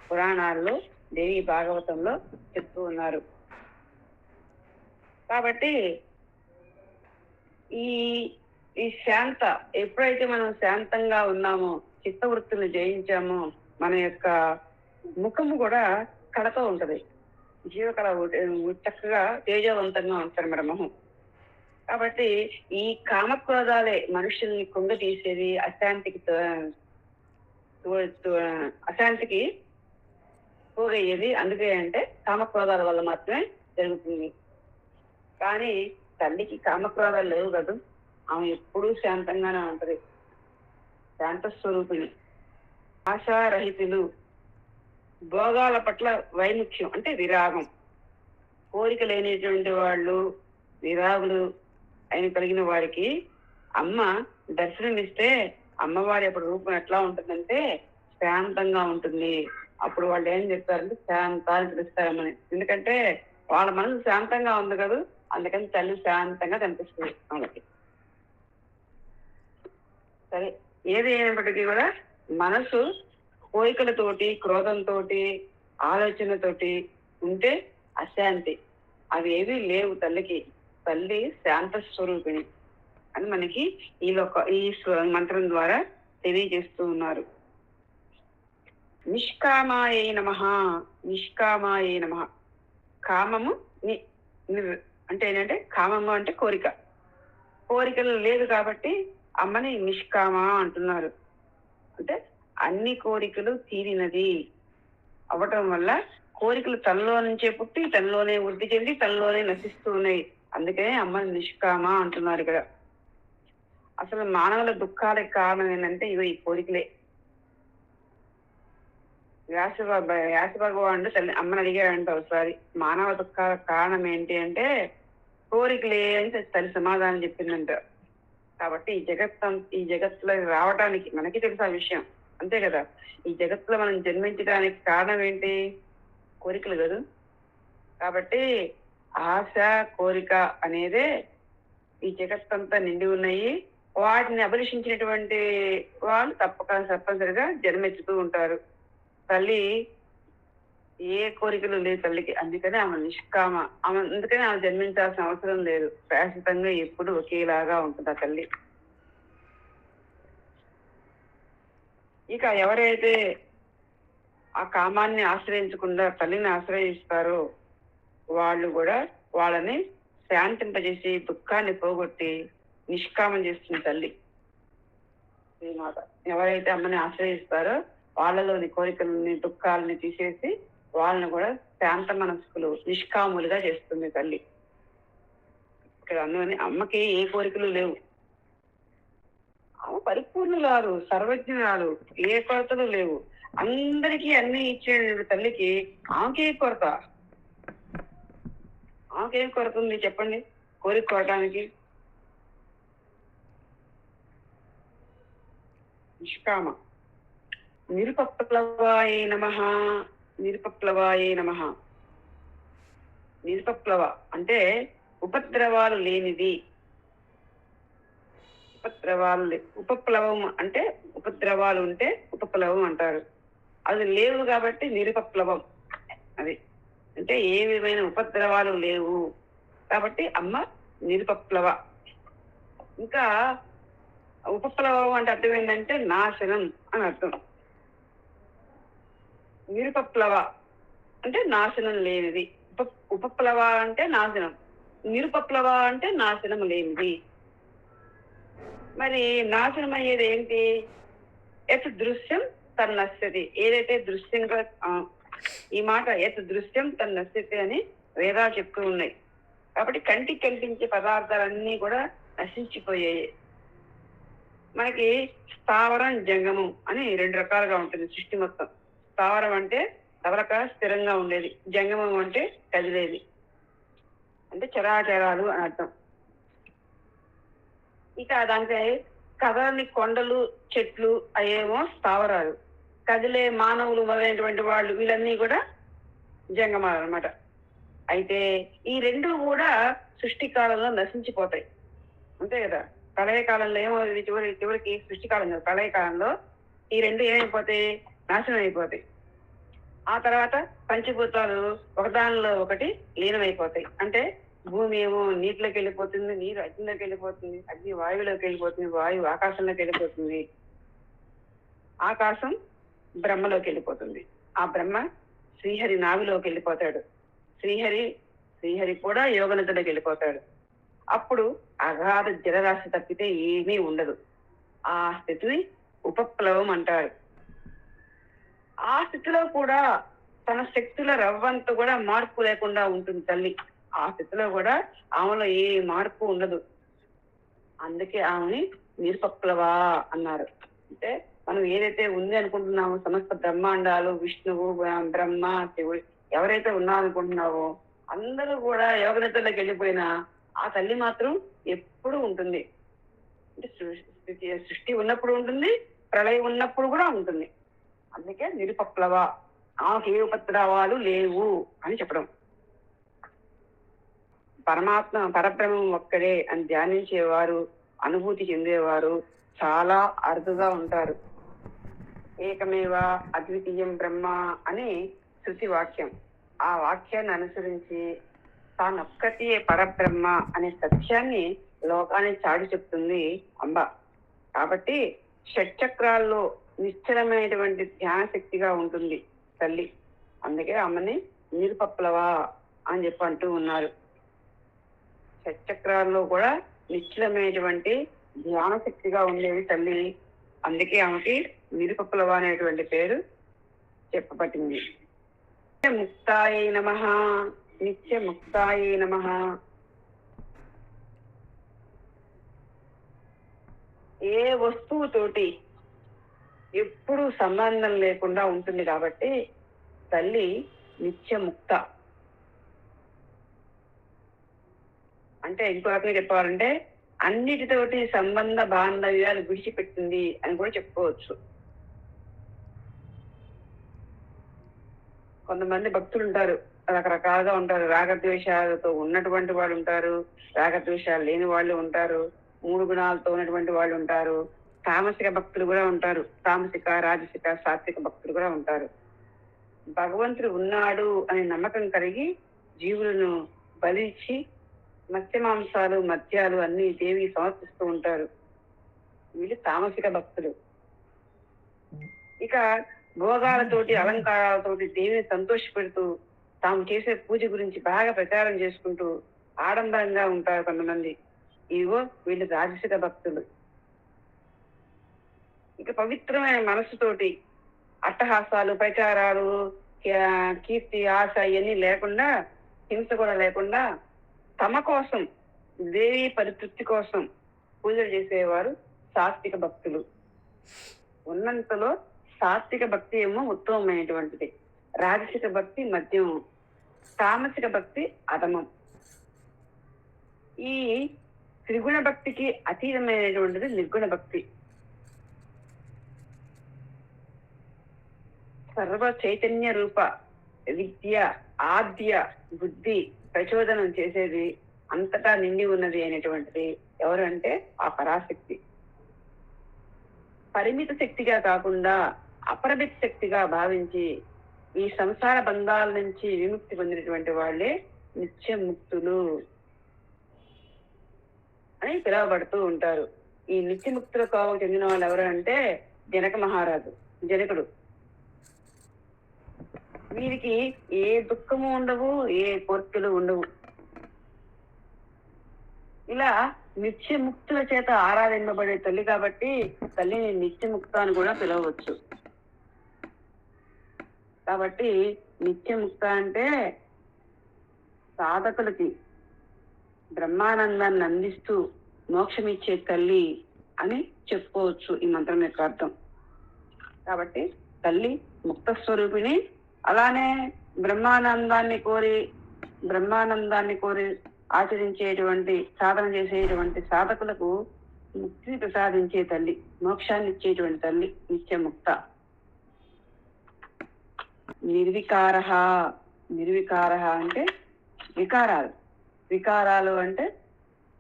పురాణాల్లో దేవి భాగవతంలో చెప్తూ ఉన్నారు. కాబట్టి ఈ శాంత, ఎప్పుడైతే మనం శాంతంగా ఉన్నామో, చిత్తవృత్తులను జయించామో, మన యొక్క ముఖము కూడా కళతో ఉంటది, జీవకళ చక్కగా తేజవంతంగా ఉంటుంది మన మొహం. కాబట్టి ఈ కామక్రోధాలే మనుషుల్ని కుంగ తీసేది, అశాంతికి పోగయ్యేది. అందుకే అంటే కామక్రోధాల వల్ల మాత్రమే జరుగుతుంది. కానీ తల్లికి కామక్రోధాలు లేవు కదా, ఆమె ఎప్పుడూ శాంతంగానే ఉంటది, శాంత స్వరూపిణి. ఆశారహితులు, భోగాల పట్ల వైముఖ్యం అంటే విరాగం, కోరిక లేనిటువంటి వాళ్ళు, విరాగులు అయిన కలిగిన వారికి అమ్మ దర్శనమిస్తే అమ్మవారి అప్పుడు రూపం ఎట్లా ఉంటుందంటే శాంతంగా ఉంటుంది. అప్పుడు వాళ్ళు ఏం చెప్తారంటే శాంతాన్ని పిలుస్తారమ్మని. ఎందుకంటే వాళ్ళ మనసు శాంతంగా ఉంది కదా, అందుకని తల్లి శాంతంగా కనిపిస్తుంది వాళ్ళకి. సరే, ఏది అయినప్పటికీ కూడా మనసు కోరికలతోటి, క్రోధంతో, ఆలోచనతోటి ఉంటే అశాంతి. అవి ఏవి లేవు తల్లికి. తల్లి శాంత స్వరూపిణి అని మనకి ఈ మంత్రం ద్వారా తెలియజేస్తూ ఉన్నారు. నిష్కామాయై నమః. నిష్కామాయై నమః. కామము అంటే ఏంటంటే కామము అంటే కోరిక. కోరికలు లేదు కాబట్టి అమ్మని నిష్కామ అంటున్నారు. అంటే అన్ని కోరికలు తీరినది అవ్వటం వల్ల కోరికలు తనలో నుంచే పుట్టి తనలోనే వృద్ధి చెంది తనలోనే నశిస్తూ ఉన్నాయి. అందుకనే అమ్మని నిష్కామ అంటున్నారు ఇక్కడ. అసలు మానవుల దుఃఖాలకు కారణం ఏంటంటే ఇవి ఈ కోరికలే. వ్యాస భగవానుడు తల్లి అమ్మని అడిగాడంట ఒకసారి, మానవ దుఃఖాలకు కారణం ఏంటి అంటే కోరికలే అని తల్లి సమాధానం చెప్పిందంట. కాబట్టి ఈ జగత్తులో రావటానికి మనకి తెలుసు ఆ విషయం, అంతే కదా. ఈ జగత్తులో మనం జన్మించడానికి కారణం ఏంటి? కోరికలు కదా. కాబట్టి ఆశ కోరిక అనేదే ఈ జగత్తంతా నిండి ఉన్నాయి. వాటిని అభిలషించినటువంటి వాళ్ళు తప్పనిసరిగా జన్మెత్తుతూ ఉంటారు. తల్లి ఏ కోరికలు లేదు తల్లికి, అందుకనే ఆమె నిష్కామ. అందుకనే ఆమె జన్మించాల్సిన అవసరం లేదు. శాశ్వతంగా ఎప్పుడు ఒకేలాగా ఉంటుంది ఆ తల్లి. ఇక ఎవరైతే ఆ కామాన్ని ఆశ్రయించకుండా తల్లిని ఆశ్రయిస్తారో వాళ్ళు కూడా వాళ్ళని శాంతింపజేసి దుఃఖాన్ని పోగొట్టి నిష్కామం చేస్తుంది తల్లి శ్రీమాత. ఎవరైతే అమ్మని ఆశ్రయిస్తారో వాళ్ళలోని కోరికలని దుఃఖాలని తీసేసి వాళ్ళని కూడా శాంత మనస్కులు నిష్కాములుగా చేస్తుంది తల్లి. ఇక్కడ అందుకని అమ్మకి ఏ కోరికలు లేవు. ఆమె పరిపూర్ణురాలు, సర్వజ్ఞురాలు, ఏ కొరతలు లేవు. అందరికీ అన్ని ఇచ్చే తల్లికి ఆమెకే కొరత? ఆమెకేం కొరత ఉంది చెప్పండి కోరిక కోరటానికి? నిష్కామ. నిరుపప్లవాయే నమః. నిరుపప్లవాయే నమః. నిరుపప్లవ అంటే ఉపద్రవాలు లేనిది. ఉపప్లవం అంటే ఉపద్రవాలు ఉంటే ఉపప్లవం అంటారు. అది లేవు కాబట్టి నిరుపప్లవం. అది అంటే ఏ విధమైన ఉపద్రవాలు లేవు కాబట్టి అమ్మ నిరుపప్లవ. ఇంకా ఉపప్లవం అంటే అర్థం ఏంటంటే నాశనం అని అర్థం. నిరుపప్లవ అంటే నాశనం లేనిది. ఉపప్లవ అంటే నాశనం, నిరుపప్లవ అంటే నాశనం లేనిది. మరి నాశనం అయ్యేది ఏంటి? ఎత్ దృశ్యం తన్నస్యతి. ఏదైతే దృశ్యంగా ఈ మాట ఎత్ దృశ్యం తన్నస్యతి అని వేదాలు చెప్తూ ఉన్నాయి. కాబట్టి కంటికి కనిపించే పదార్థాలన్నీ కూడా నశించిపోయాయి. మనకి స్థావరం జంగమం అని రెండు రకాలుగా ఉంటుంది సృష్టి మొత్తం. స్థావరం అంటే తవలక స్థిరంగా ఉండేది, జంగమం అంటే కదిలేది, అంటే చరాచరాలు అని అర్థం. ఇక దానికి కదలని కొండలు చెట్లు అయేమో స్థావరాలు, కదిలే మానవులు మొదలైనటువంటి వాళ్ళు వీళ్ళన్నీ కూడా జంగమాలు అన్నమాట. అయితే ఈ రెండు కూడా సృష్టి కాలంలో నశించిపోతాయి, అంతే కదా. ప్రళయ కాలంలో ఏమో చివరికి సృష్టి కాలం కదా, ప్రళయ కాలంలో ఈ రెండు ఏమైపోతాయి? నాశనం అయిపోతాయి. ఆ తర్వాత పంచభూతాలు ఒకదానిలో ఒకటి లీనమైపోతాయి. అంటే భూమి ఏమో నీటిలోకి వెళ్ళిపోతుంది, నీరు అగ్నిలోకి వెళ్ళిపోతుంది, అగ్ని వాయువులోకి వెళ్ళిపోతుంది, వాయువు ఆకాశంలోకి వెళ్ళిపోతుంది, ఆకాశం బ్రహ్మలోకి వెళ్ళిపోతుంది, ఆ బ్రహ్మ శ్రీహరి నావిలోకి వెళ్ళిపోతాడు, శ్రీహరి కూడా యోగనిధిలోకి వెళ్ళిపోతాడు. అప్పుడు అగాధ జలరాశి తప్పితే ఏమీ ఉండదు. ఆ స్థితిని ఉపప్లవం అంటారు. ఆ స్థితిలో కూడా తన శక్తుల రవ్వంత కూడా మార్పు లేకుండా ఉంటుంది తల్లి. ఆ స్థితిలో కూడా ఆమెలో ఏ మార్పు ఉండదు. అందుకే ఆమెని నిరుపప్లవా అన్నారు. అంటే మనం ఏదైతే ఉంది అనుకుంటున్నామో సమస్త బ్రహ్మాండాలు, విష్ణువు, బ్రహ్మ, శివుడు ఎవరైతే ఉన్నారనుకుంటున్నావో అందరూ కూడా యోగనిద్రలోకి వెళ్ళిపోయినా ఆ తల్లి మాత్రం ఎప్పుడు ఉంటుంది. అంటే సృష్టి ఉన్నప్పుడు ఉంటుంది, ప్రళయం ఉన్నప్పుడు కూడా ఉంటుంది. అందుకే నిరుపప్లవ, ఆమెకు ఏ ఉపద్రవాలు లేవు అని చెప్పడం. పరబ్రహ్మం ఒక్కడే అని ధ్యానించేవారు, అనుభూతి చెందేవారు చాలా అరుదుగా ఉంటారు. ఏకమేవ అద్వితీయం బ్రహ్మ అని శృతి వాక్యం. ఆ వాక్యాన్ని అనుసరించి తానొక్కటే పరబ్రహ్మ అనే సత్యాన్ని లోకాన్ని చాటి చెప్తుంది అంబ. కాబట్టి షట్చక్రాల్లో నిశ్చలమైనటువంటి ధ్యాన శక్తిగా ఉంటుంది తల్లి. అందుకే అమ్మని నిరుపప్లవ అని చెప్పి అంటూ ఉన్నారు. షట్చక్రాల్లో కూడా నిశ్చలమైనటువంటి ధ్యాన శక్తిగా ఉండేది తల్లి. అందుకే ఆమెకి నిరుపప్లవ అనేటువంటి పేరు చెప్పబడింది. ముక్తాయే నమః, నిత్య ముక్తాయే నమః. ఏ వస్తువుతోటి ఎప్పుడు సంబంధం లేకుండా ఉంటుంది కాబట్టి తల్లి నిత్యముక్త. అంటే ఇంకో రకంగా చెప్పాలంటే అన్నిటితోటి సంబంధ బాంధవ్యాలు విడిచిపెట్టింది అని కూడా చెప్పుకోవచ్చు. కొంతమంది భక్తులు ఉంటారు, రకరకాలుగా ఉంటారు. రాగద్వేషాలతో ఉన్నటువంటి వాళ్ళు ఉంటారు, రాగద్వేషాలు లేని వాళ్ళు ఉంటారు, 3 గుణాలతో ఉన్నటువంటి వాళ్ళు ఉంటారు, తామసిక భక్తులు కూడా ఉంటారు, తామసిక, రాజసిక, సాత్విక భక్తులు కూడా ఉంటారు. భగవంతుడు ఉన్నాడు అనే నమ్మకం కలిగి జీవులను బలిచ్చి మత్స్య మాంసాలు మద్యాలు అన్ని దేవికి సమర్పిస్తూ ఉంటారు. వీళ్ళు తామసిక భక్తులు. ఇక భోగాలతోటి అలంకారాలతోటి దేవిని సంతోషపెడుతూ తాము చేసే పూజ గురించి బాగా ప్రచారం చేసుకుంటూ ఆడంబరంగా ఉంటారు కొంతమంది. ఇవో వీళ్ళు రాజసిక భక్తులు. ఇక పవిత్రమైన మనసుతోటి అట్టహాసాలు, ప్రచారాలు, కీర్తి, ఆశ ఇవన్నీ లేకుండా, హింస కూడా లేకుండా తమ కోసం, దేవి పరితృప్తి కోసం పూజలు చేసేవారు సాత్విక భక్తులు. ఉన్నంతలో సాత్విక భక్తి ఏమో ఉత్తమమైనటువంటిది, రాజసిక భక్తి మధ్యం, తామసిక భక్తి అధమం. ఈ త్రిగుణ భక్తికి అతీతమైనటువంటిది నిర్గుణ భక్తి. సర్వ చైతన్య రూప విద్య, ఆద్య బుద్ధి ప్రచోదనం చేసేది, అంతటా నిండి ఉన్నది అనేటువంటిది ఎవరంటే ఆ పరాశక్తి. పరిమిత శక్తిగా కాకుండా అపరిమిత శక్తిగా భావించి ఈ సంసార బంధాల నుంచి విముక్తి పొందినటువంటి వాళ్ళే నిత్యముక్తులు అని పిలువబడుతూ ఉంటారు. ఈ నిత్యముక్తుల కోవకు చెందిన వాళ్ళు ఎవరు అంటే జనక మహారాజు, జనకుడు. వీరికి ఏ దుఃఖము ఉండవు, ఏ కోర్కెలు ఉండవు. ఇలా నిత్యముక్తుల చేత ఆరాధింపబడే తల్లి కాబట్టి తల్లిని నిత్యముక్త అని కూడా పిలవచ్చు. కాబట్టి నిత్యముక్త అంటే సాధకులకి బ్రహ్మానందాన్ని అందిస్తూ మోక్షమిచ్చే తల్లి అని చెప్పుకోవచ్చు ఈ మంత్రం యొక్క అర్థం. కాబట్టి తల్లి ముక్త స్వరూపిణి. అలానే బ్రహ్మానందాన్ని కోరి ఆచరించేటువంటి, సాధన చేసేటువంటి సాధకులకు ముక్తిని ప్రసాదించే తల్లి, మోక్షాన్ని ఇచ్చేటువంటి తల్లి నిత్యముక్త. నిర్వికార అంటే వికారాలు, వికారాలు అంటే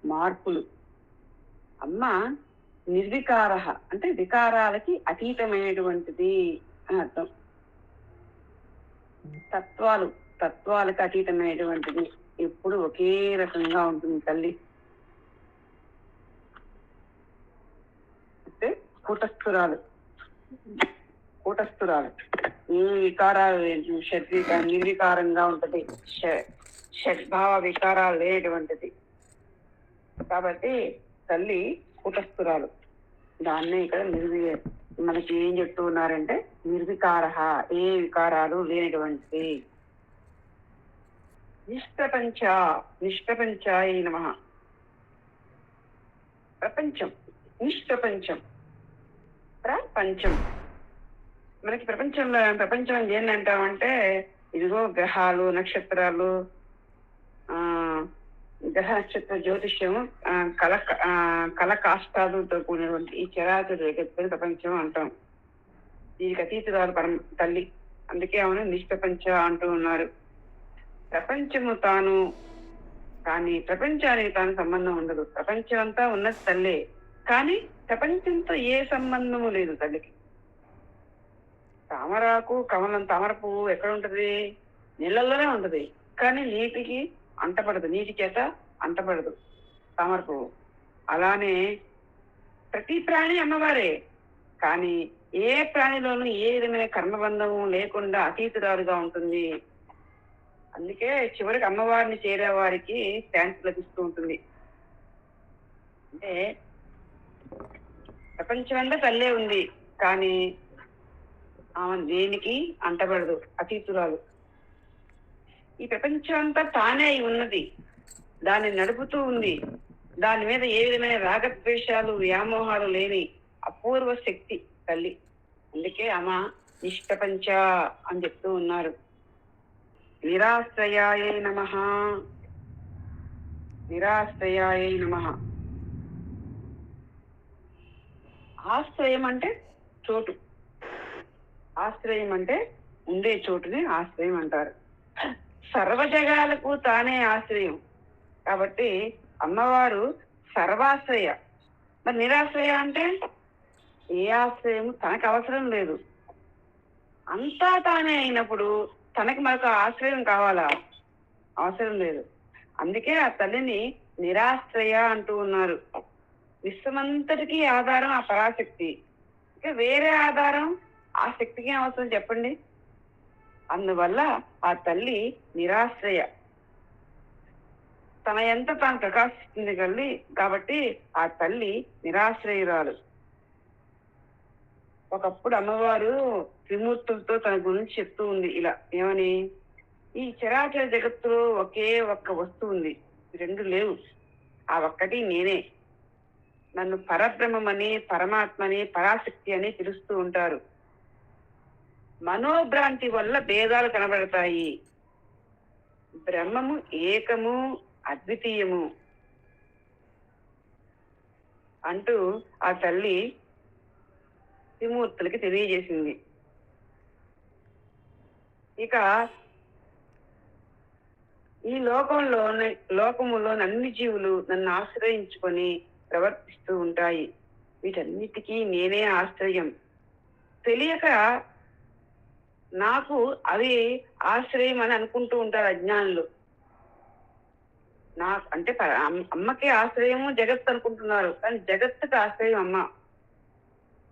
మార్పులు. అమ్మ నిర్వికార అంటే వికారాలకి అతీతమైనటువంటిది అని అర్థం. తత్వాలకు అతీతమైనటువంటిది, ఎప్పుడు ఒకే రకంగా ఉంటుంది తల్లి. అంటే కూటస్థురాలు ఏ వికారాలు నిర్వికారంగా ఉంటది, షడ్భావ వికారాలు లేనటువంటిది. కాబట్టి తల్లి కూటస్థురాలు. దాన్నే ఇక్కడ మనకి ఏం చెప్తూ ఉన్నారంటే నిర్వికార, ఏ వికారాలు లేనటువంటిది. నిష్ప్రపంచాయ నమః. ప్రపంచం, నిష్ప్రపంచం, ప్రపంచం. మనకి ప్రపంచం ఏంటంటామంటే ఇదిగో గ్రహాలు, నక్షత్రాలు, గ్రహ నక్షత్ర జ్యోతిష్యము, కళ కాష్టాలతో కూడినటువంటి ఈ చరాచర జగత్తుని ప్రపంచం అంటాం. దీనికి అతీతురాలు తల్లి. అందుకే ఆమెను నిష్ప్రపంచ అంటూ ఉన్నారు. ప్రపంచము తాను, కానీ ప్రపంచానికి తాను సంబంధం ఉండదు. ప్రపంచం అంతా ఉన్నది తల్లే, కానీ ప్రపంచంతో ఏ సంబంధము లేదు తల్లికి. తామర పువ్వు ఎక్కడ ఉంటది? నీళ్ళల్లోనే ఉంటది, కానీ నీటికి అంటపడదు, నీటి చేత అంటపడదు తామర పువ్వు. అలానే ప్రతి ప్రాణి అమ్మవారే, కానీ ఏ ప్రాణిలోనూ ఏ విధమైన కర్మబంధము లేకుండా అతీతురాలుగా ఉంటుంది. అందుకే చివరికి అమ్మవారిని చేరే వారికి శాంతి లభిస్తూ ఉంటుంది. అంటే ప్రపంచమంతా తల్లే ఉంది, కానీ ఆమె దేనికి అంటబడదు, అతీతురాలు. ఈ ప్రపంచం అంతా తానే అయి ఉన్నది, దాన్ని నడుపుతూ ఉంది. దాని మీద ఏ విధమైన రాగద్వేషాలు వ్యామోహాలు లేని అపూర్వ శక్తి తల్లి. అందుకే ఆమె నిష్ప్రపంచ అని చెప్తూ ఉన్నారు. నిరాశ్రయాయై నమః, నిరాశ్రయాయై నమః. ఆశ్రయం అంటే చోటు, ఆశ్రయం అంటే ఉండే చోటుని ఆశ్రయం అంటారు. సర్వజగాలకు తానే ఆశ్రయం కాబట్టి అమ్మవారు సర్వాశ్రయ. మరి నిరాశ్రయ అంటే ఏ ఆశ్రయం తనకు అవసరం లేదు, అంతా తానే అయినప్పుడు తనకి మరొక ఆశ్రయం కావాలా? అవసరం లేదు. అందుకే ఆ తల్లిని నిరాశ్రయ అంటూ ఉన్నారు. విశ్వమంతటికీ ఆధారం ఆ పరాశక్తి. ఇంకా వేరే ఆధారం ఆ శక్తికి అవసరం చెప్పండి. అందువల్ల ఆ తల్లి నిరాశ్రయ. తన ఎంత తాను ప్రకాశిస్తుంది కల్లి కాబట్టి ఆ తల్లి నిరాశ్రయురాలు. ఒకప్పుడు అమ్మవారు త్రిమూర్తులతో తన గురించి చెప్తూ ఉంది ఇలా, ఏమని? ఈ చరాచర జగత్తులో ఒకే ఒక్క వస్తువు ఉంది, రెండు లేవు, ఆ ఒక్కటి నేనే. నన్ను పరబ్రహ్మమని, పరమాత్మని, పరాశక్తి అని పిలుస్తూ ఉంటారు. మనోభ్రాంతి వల్ల భేదాలు కనబడతాయి. బ్రహ్మము ఏకము, అద్వితీయము అంటూ ఆ తల్లి త్రిమూర్తులకి తెలియజేసింది. ఇక ఈ లోకములోని అన్ని జీవులు నన్ను ఆశ్రయించుకొని ప్రవర్తిస్తూ ఉంటాయి. వీటన్నిటికీ నేనే ఆశ్రయం. తెలియక నాకు అవి ఆశ్రయం అని అనుకుంటూ ఉంటారు అజ్ఞానులు. అంటే అమ్మకే ఆశ్రయము జగత్తు అనుకుంటున్నారు, కానీ జగత్తుకి ఆశ్రయం అమ్మ.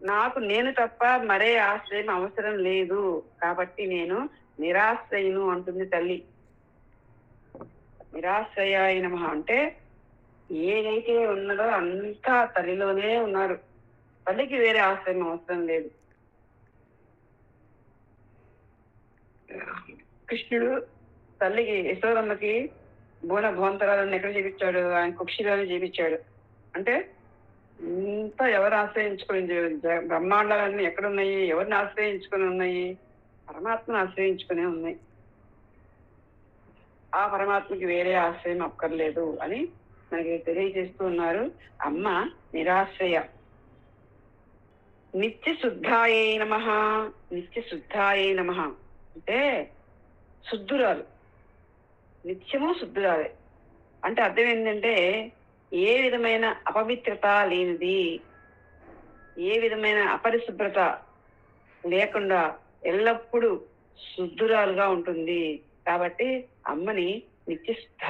నాకు నేను తప్ప మరే ఆశ్రయం అవసరం లేదు కాబట్టి నేను నిరాశ్రయును అంటుంది తల్లి. నిరాశ్రయాయ నమః అంటే ఏదైతే ఉన్నదో అంతా తల్లిలోనే ఉన్నారు. తల్లికి వేరే ఆశ్రయం అవసరం లేదు. కృష్ణుడు తల్లికి యశోదమ్మకి భోంతరాలను ఎక్కడ చేపించాడు? ఆయన కుక్షిలోనే చేపించాడు. అంటే ఇంత ఎవరు ఆశ్రయించుకొని, బ్రహ్మాండాలన్నీ ఎక్కడున్నాయి? ఎవరిని ఆశ్రయించుకొని ఉన్నాయి? పరమాత్మను ఆశ్రయించుకునే ఉన్నాయి. ఆ పరమాత్మకి వేరే ఆశ్రయం అక్కర్లేదు అని మనకి తెలియజేస్తూ ఉన్నారు. అమ్మ నిరాశ్రయ. నిత్య శుద్ధాయై నమః, నిత్య శుద్ధాయై నమః అంటే శుద్ధురాలు, నిత్యము శుద్ధురాలే. అంటే అర్థం ఏంటంటే ఏ విధమైన అపవిత్రత లేనిది, ఏ విధమైన అపరిశుభ్రత లేకుండా ఎల్లప్పుడూ శుద్ధురాలుగా ఉంటుంది. కాబట్టి అమ్మని నిత్యశుద్ధ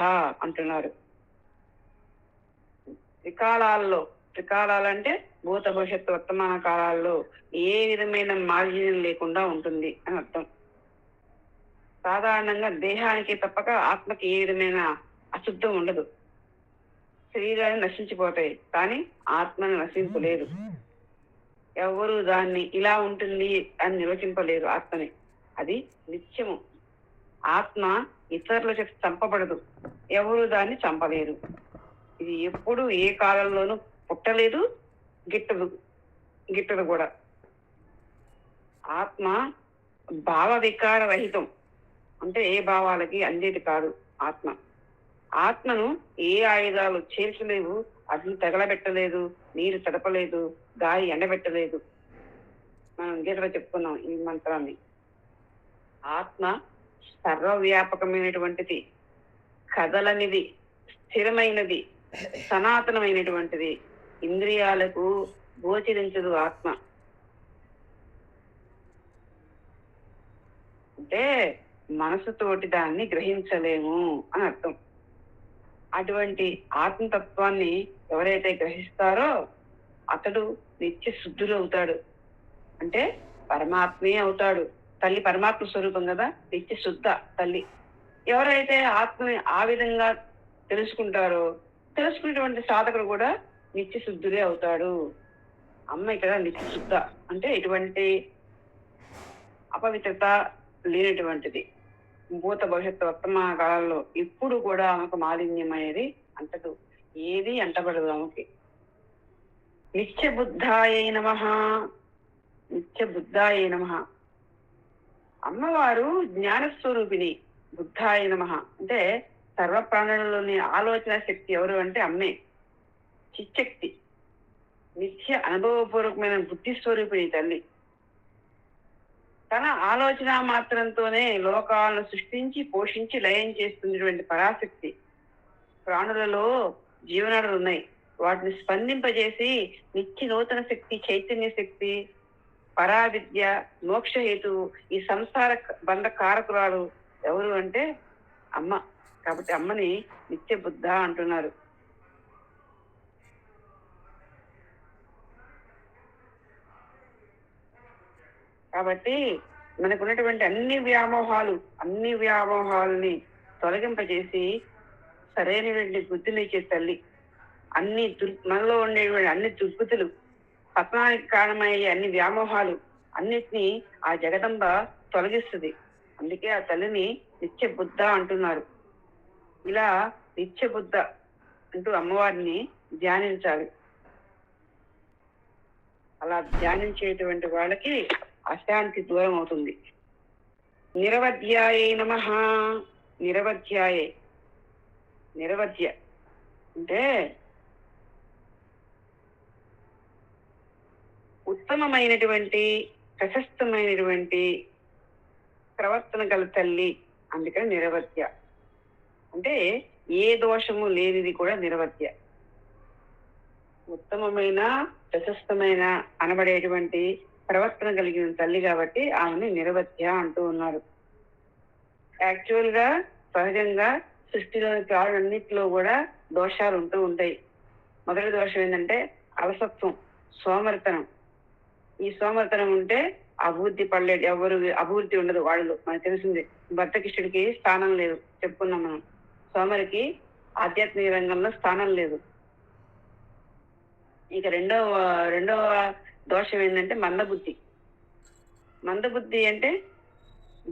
అంటున్నారు. త్రికాలాలంటే భూత భవిష్యత్తు వర్తమాన కాలాల్లో ఏ విధమైన మాలిన్యం లేకుండా ఉంటుంది అని అర్థం. సాధారణంగా దేహానికి తప్పక ఆత్మకి ఏ విధమైన అశుద్ధం ఉండదు. శరీరాన్ని నశించిపోతాయి, కానీ ఆత్మను నశింపలేదు. ఎవరు దాన్ని ఇలా ఉంటుంది అని నిర్వచింపలేరు ఆత్మని. అది నిత్యము. ఆత్మ ఇతరుల చేత చంపబడదు, ఎవరు దాన్ని చంపలేరు. ఇది ఎప్పుడు ఏ కాలంలోనూ పుట్టలేదు, గిట్టదు కూడా. ఆత్మ భావ వికార రహితం, అంటే ఏ భావాలకి అందేది కాదు ఆత్మ. ఆత్మను ఏ ఆయుధాలు చేర్చలేవు, అగ్ని తగలబెట్టలేదు, నీరు తడపలేదు, గాలి ఎండబెట్టలేదు. మనం గీతలో చెప్పుకున్నాం ఈ మంత్రాన్ని. ఆత్మ సర్వవ్యాపకమైనటువంటిది, కదలనిది, స్థిరమైనది, సనాతనమైనటువంటిది. ఇంద్రియాలకు గోచరించదు ఆత్మ. అంటే మనసుతోటి దాన్ని గ్రహించలేము అని అర్థం. అటువంటి ఆత్మతత్వాన్ని ఎవరైతే గ్రహిస్తారో అతడు నిత్య శుద్ధుడు అవుతాడు. అంటే పరమాత్మే అవుతాడు. తల్లి పరమాత్మ స్వరూపం కదా, నిత్య శుద్ధ తల్లి. ఎవరైతే ఆత్మని ఆ విధంగా తెలుసుకుంటారో, తెలుసుకునేటువంటి సాధకుడు కూడా నిత్య శుద్ధుడే అవుతాడు. అమ్మ ఇక్కడ నిత్య శుద్ధ అంటే ఎటువంటి అపవిత్రత లేనటువంటిది. భూత భవిష్యత్తు వర్తమాన కాలంలో ఎప్పుడు కూడా ఆమెకు మాలిన్యం అనేది అంటదు, ఏది అంటబడదు ఆమెకి. నిత్య బుద్ధాయ నమః. నిత్య బుద్ధాయ నమః. అమ్మవారు జ్ఞానస్వరూపిణి. బుద్ధాయ నమః అంటే సర్వ ప్రాణులలోని ఆలోచన శక్తి ఎవరు అంటే అమ్మే. చిచ్చక్తి, నిత్య అనుభవపూర్వకమైన బుద్ధి స్వరూపిణి తల్లి. తన ఆలోచన మాత్రంతోనే లోకాలను సృష్టించి పోషించి లయం చేస్తున్నటువంటి పరాశక్తి. ప్రాణులలో జీవనాడులు ఉన్నాయి, వాటిని స్పందింపజేసి నిత్య నూతన శక్తి, చైతన్య శక్తి, పరావిద్య, మోక్షహేతు, ఈ సంసార బంధ కారకురాలు ఎవరు అంటే అమ్మ. కాబట్టి అమ్మని నిత్య బుద్ధ అంటున్నారు. కాబట్టి మనకున్నటువంటి అన్ని వ్యామోహాలని తొలగింపజేసి సరైనటువంటి బుద్ధినిచ్చే తల్లి. మనలో ఉండేటువంటి అన్ని దుర్బుద్ధులు, పతనానికి కారణమయ్యే అన్ని వ్యామోహాలు అన్నిటినీ ఆ జగదంబ తొలగిస్తుంది. అందుకే ఆ తల్లిని నిత్య బుద్ధ అంటున్నారు. ఇలా నిత్య బుద్ధ అంటూ అమ్మవారిని ధ్యానించాలి. అలా ధ్యానించేటువంటి వాళ్ళకి అశాంతి దూరం అవుతుంది. నిరవధ్యాయ నమః. నిరవధ్య అంటే ఉత్తమమైనటువంటి, ప్రశస్తమైనటువంటి ప్రవర్తన గల తల్లి. అందుకని నిరవధ్య అంటే ఏ దోషము లేనిది కూడా నిరవధ్య. ఉత్తమమైన, ప్రశస్తమైన అనబడేటువంటి ప్రవర్తన కలిగిన తల్లి కాబట్టి ఆమెని నిరవధ్య అంటూ ఉన్నారు. యాక్చువల్ గా సహజంగా సృష్టిలోని ప్రాణులన్నిటిలో కూడా దోషాలు ఉంటూ ఉంటాయి. మొదటి దోషం ఏంటంటే అలసత్వం, సోమరితనం. ఈ సోమరితనం ఉంటే అభివృద్ధి పడలేదు, ఎవరు అభివృద్ధి ఉండదు వాళ్ళు. మనకు తెలిసింది, భర్తకిష్టుడికి స్థానం లేదు చెప్పుకున్నాం మనం. సోమరికి ఆధ్యాత్మిక రంగంలో స్థానం లేదు. ఇక రెండవ దోషం ఏంటంటే మందబుద్ధి. మందబుద్ధి అంటే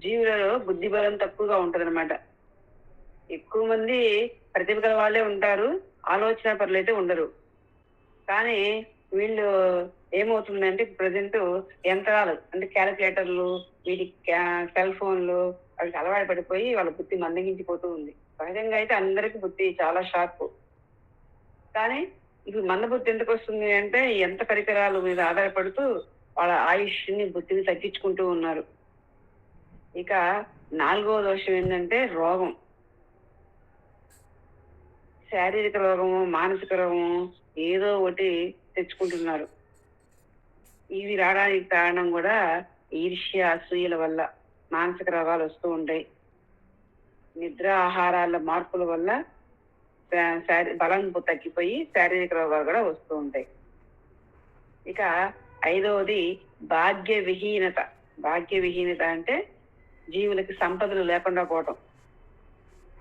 జీవులలో బుద్ధి బలం తక్కువగా ఉంటది అనమాట. ఎక్కువ మంది ప్రతిభ గల వాళ్ళే ఉంటారు, ఆలోచన పరులు అయితే ఉండరు. కానీ వీళ్ళు ఏమవుతుందంటే ప్రజెంట్ యంత్రాలు అంటే క్యాలిక్యులేటర్లు, వీటి సెల్ ఫోన్లు వాటికి అలవాటు పడిపోయి వాళ్ళ బుద్ధి మందగించిపోతూ ఉంది. సహజంగా అయితే అందరికి బుద్ధి చాలా షార్ప్. కానీ ఇప్పుడు మందబుద్ధి ఎందుకు వస్తుంది అంటే యంత్ర పరికరాల మీద ఆధారపడుతూ వాళ్ళ ఆయుష్ని, బుద్ధిని తగ్గించుకుంటూ ఉన్నారు. ఇక నాలుగవ దోషం ఏంటంటే రోగం. శారీరక రోగము, మానసిక రోగము ఏదో ఒకటి తెచ్చుకుంటున్నారు. ఇవి రావడానికి కారణం కూడా ఈర్ష్య, అసూయల వల్ల మానసిక రోగాలు వస్తూ ఉంటాయి. నిద్ర, ఆహారాల మార్పుల వల్ల బలం తగ్గిపోయి శారీరక రోగాలు కూడా వస్తూ ఉంటాయి. ఇక ఐదవది భాగ్య విహీనత. భాగ్య విహీనత అంటే జీవులకి సంపదలు లేకుండా పోవటం.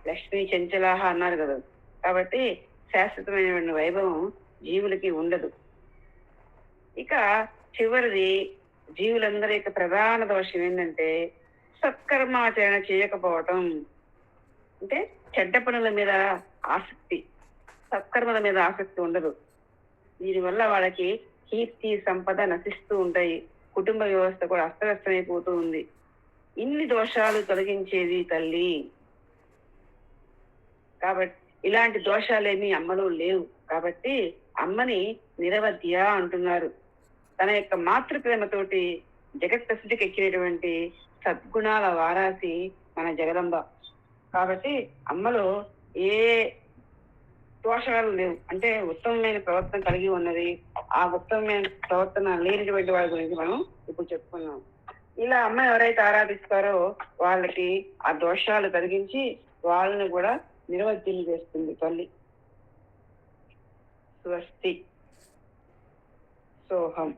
లక్ష్మీ చంచలాహ అన్నారు కదా, కాబట్టి శాశ్వతమైన వైభవం జీవులకి ఉండదు. ఇక చివరిది జీవులందరి యొక్క ప్రధాన దోషం ఏంటంటే సత్కర్మాచరణ చేయకపోవటం. అంటే చెడ్డ పనుల మీద ఆసక్తి, సత్కర్మల మీద ఆసక్తి ఉండదు. దీనివల్ల వాళ్ళకి కీర్తి, సంపద నశిస్తూ ఉంటాయి. కుటుంబ వ్యవస్థ కూడా అస్తవ్యస్తమైపోతూ ఉంది. ఇన్ని దోషాలు తొలగించేది తల్లి. కాబట్టి ఇలాంటి దోషాలేమీ అమ్మలో లేవు. కాబట్టి అమ్మని నిరవధ్య అంటున్నారు. తన యొక్క మాతృప్రేమతోటి జగత్ ప్రసిద్ధికి ఎక్కినటువంటి సద్గుణాల వారాసి మన జగదంబ. కాబట్టి అమ్మలో ఏ దోషాలు లేవు. అంటే ఉత్తమమైన ప్రవర్తన కలిగి ఉన్నది. ఆ ఉత్తమమైన ప్రవర్తన లేనిటువంటి వారి గురించి మనం ఇప్పుడు చెప్పుకున్నాం. ఇలా అమ్మ ఎవరైతే ఆరాధిస్తారో వాళ్ళకి ఆ దోషాలు కలిగించి వాళ్ళని కూడా నిర్వజ్యం చేస్తుంది తల్లి. స్వస్తి. సోహం.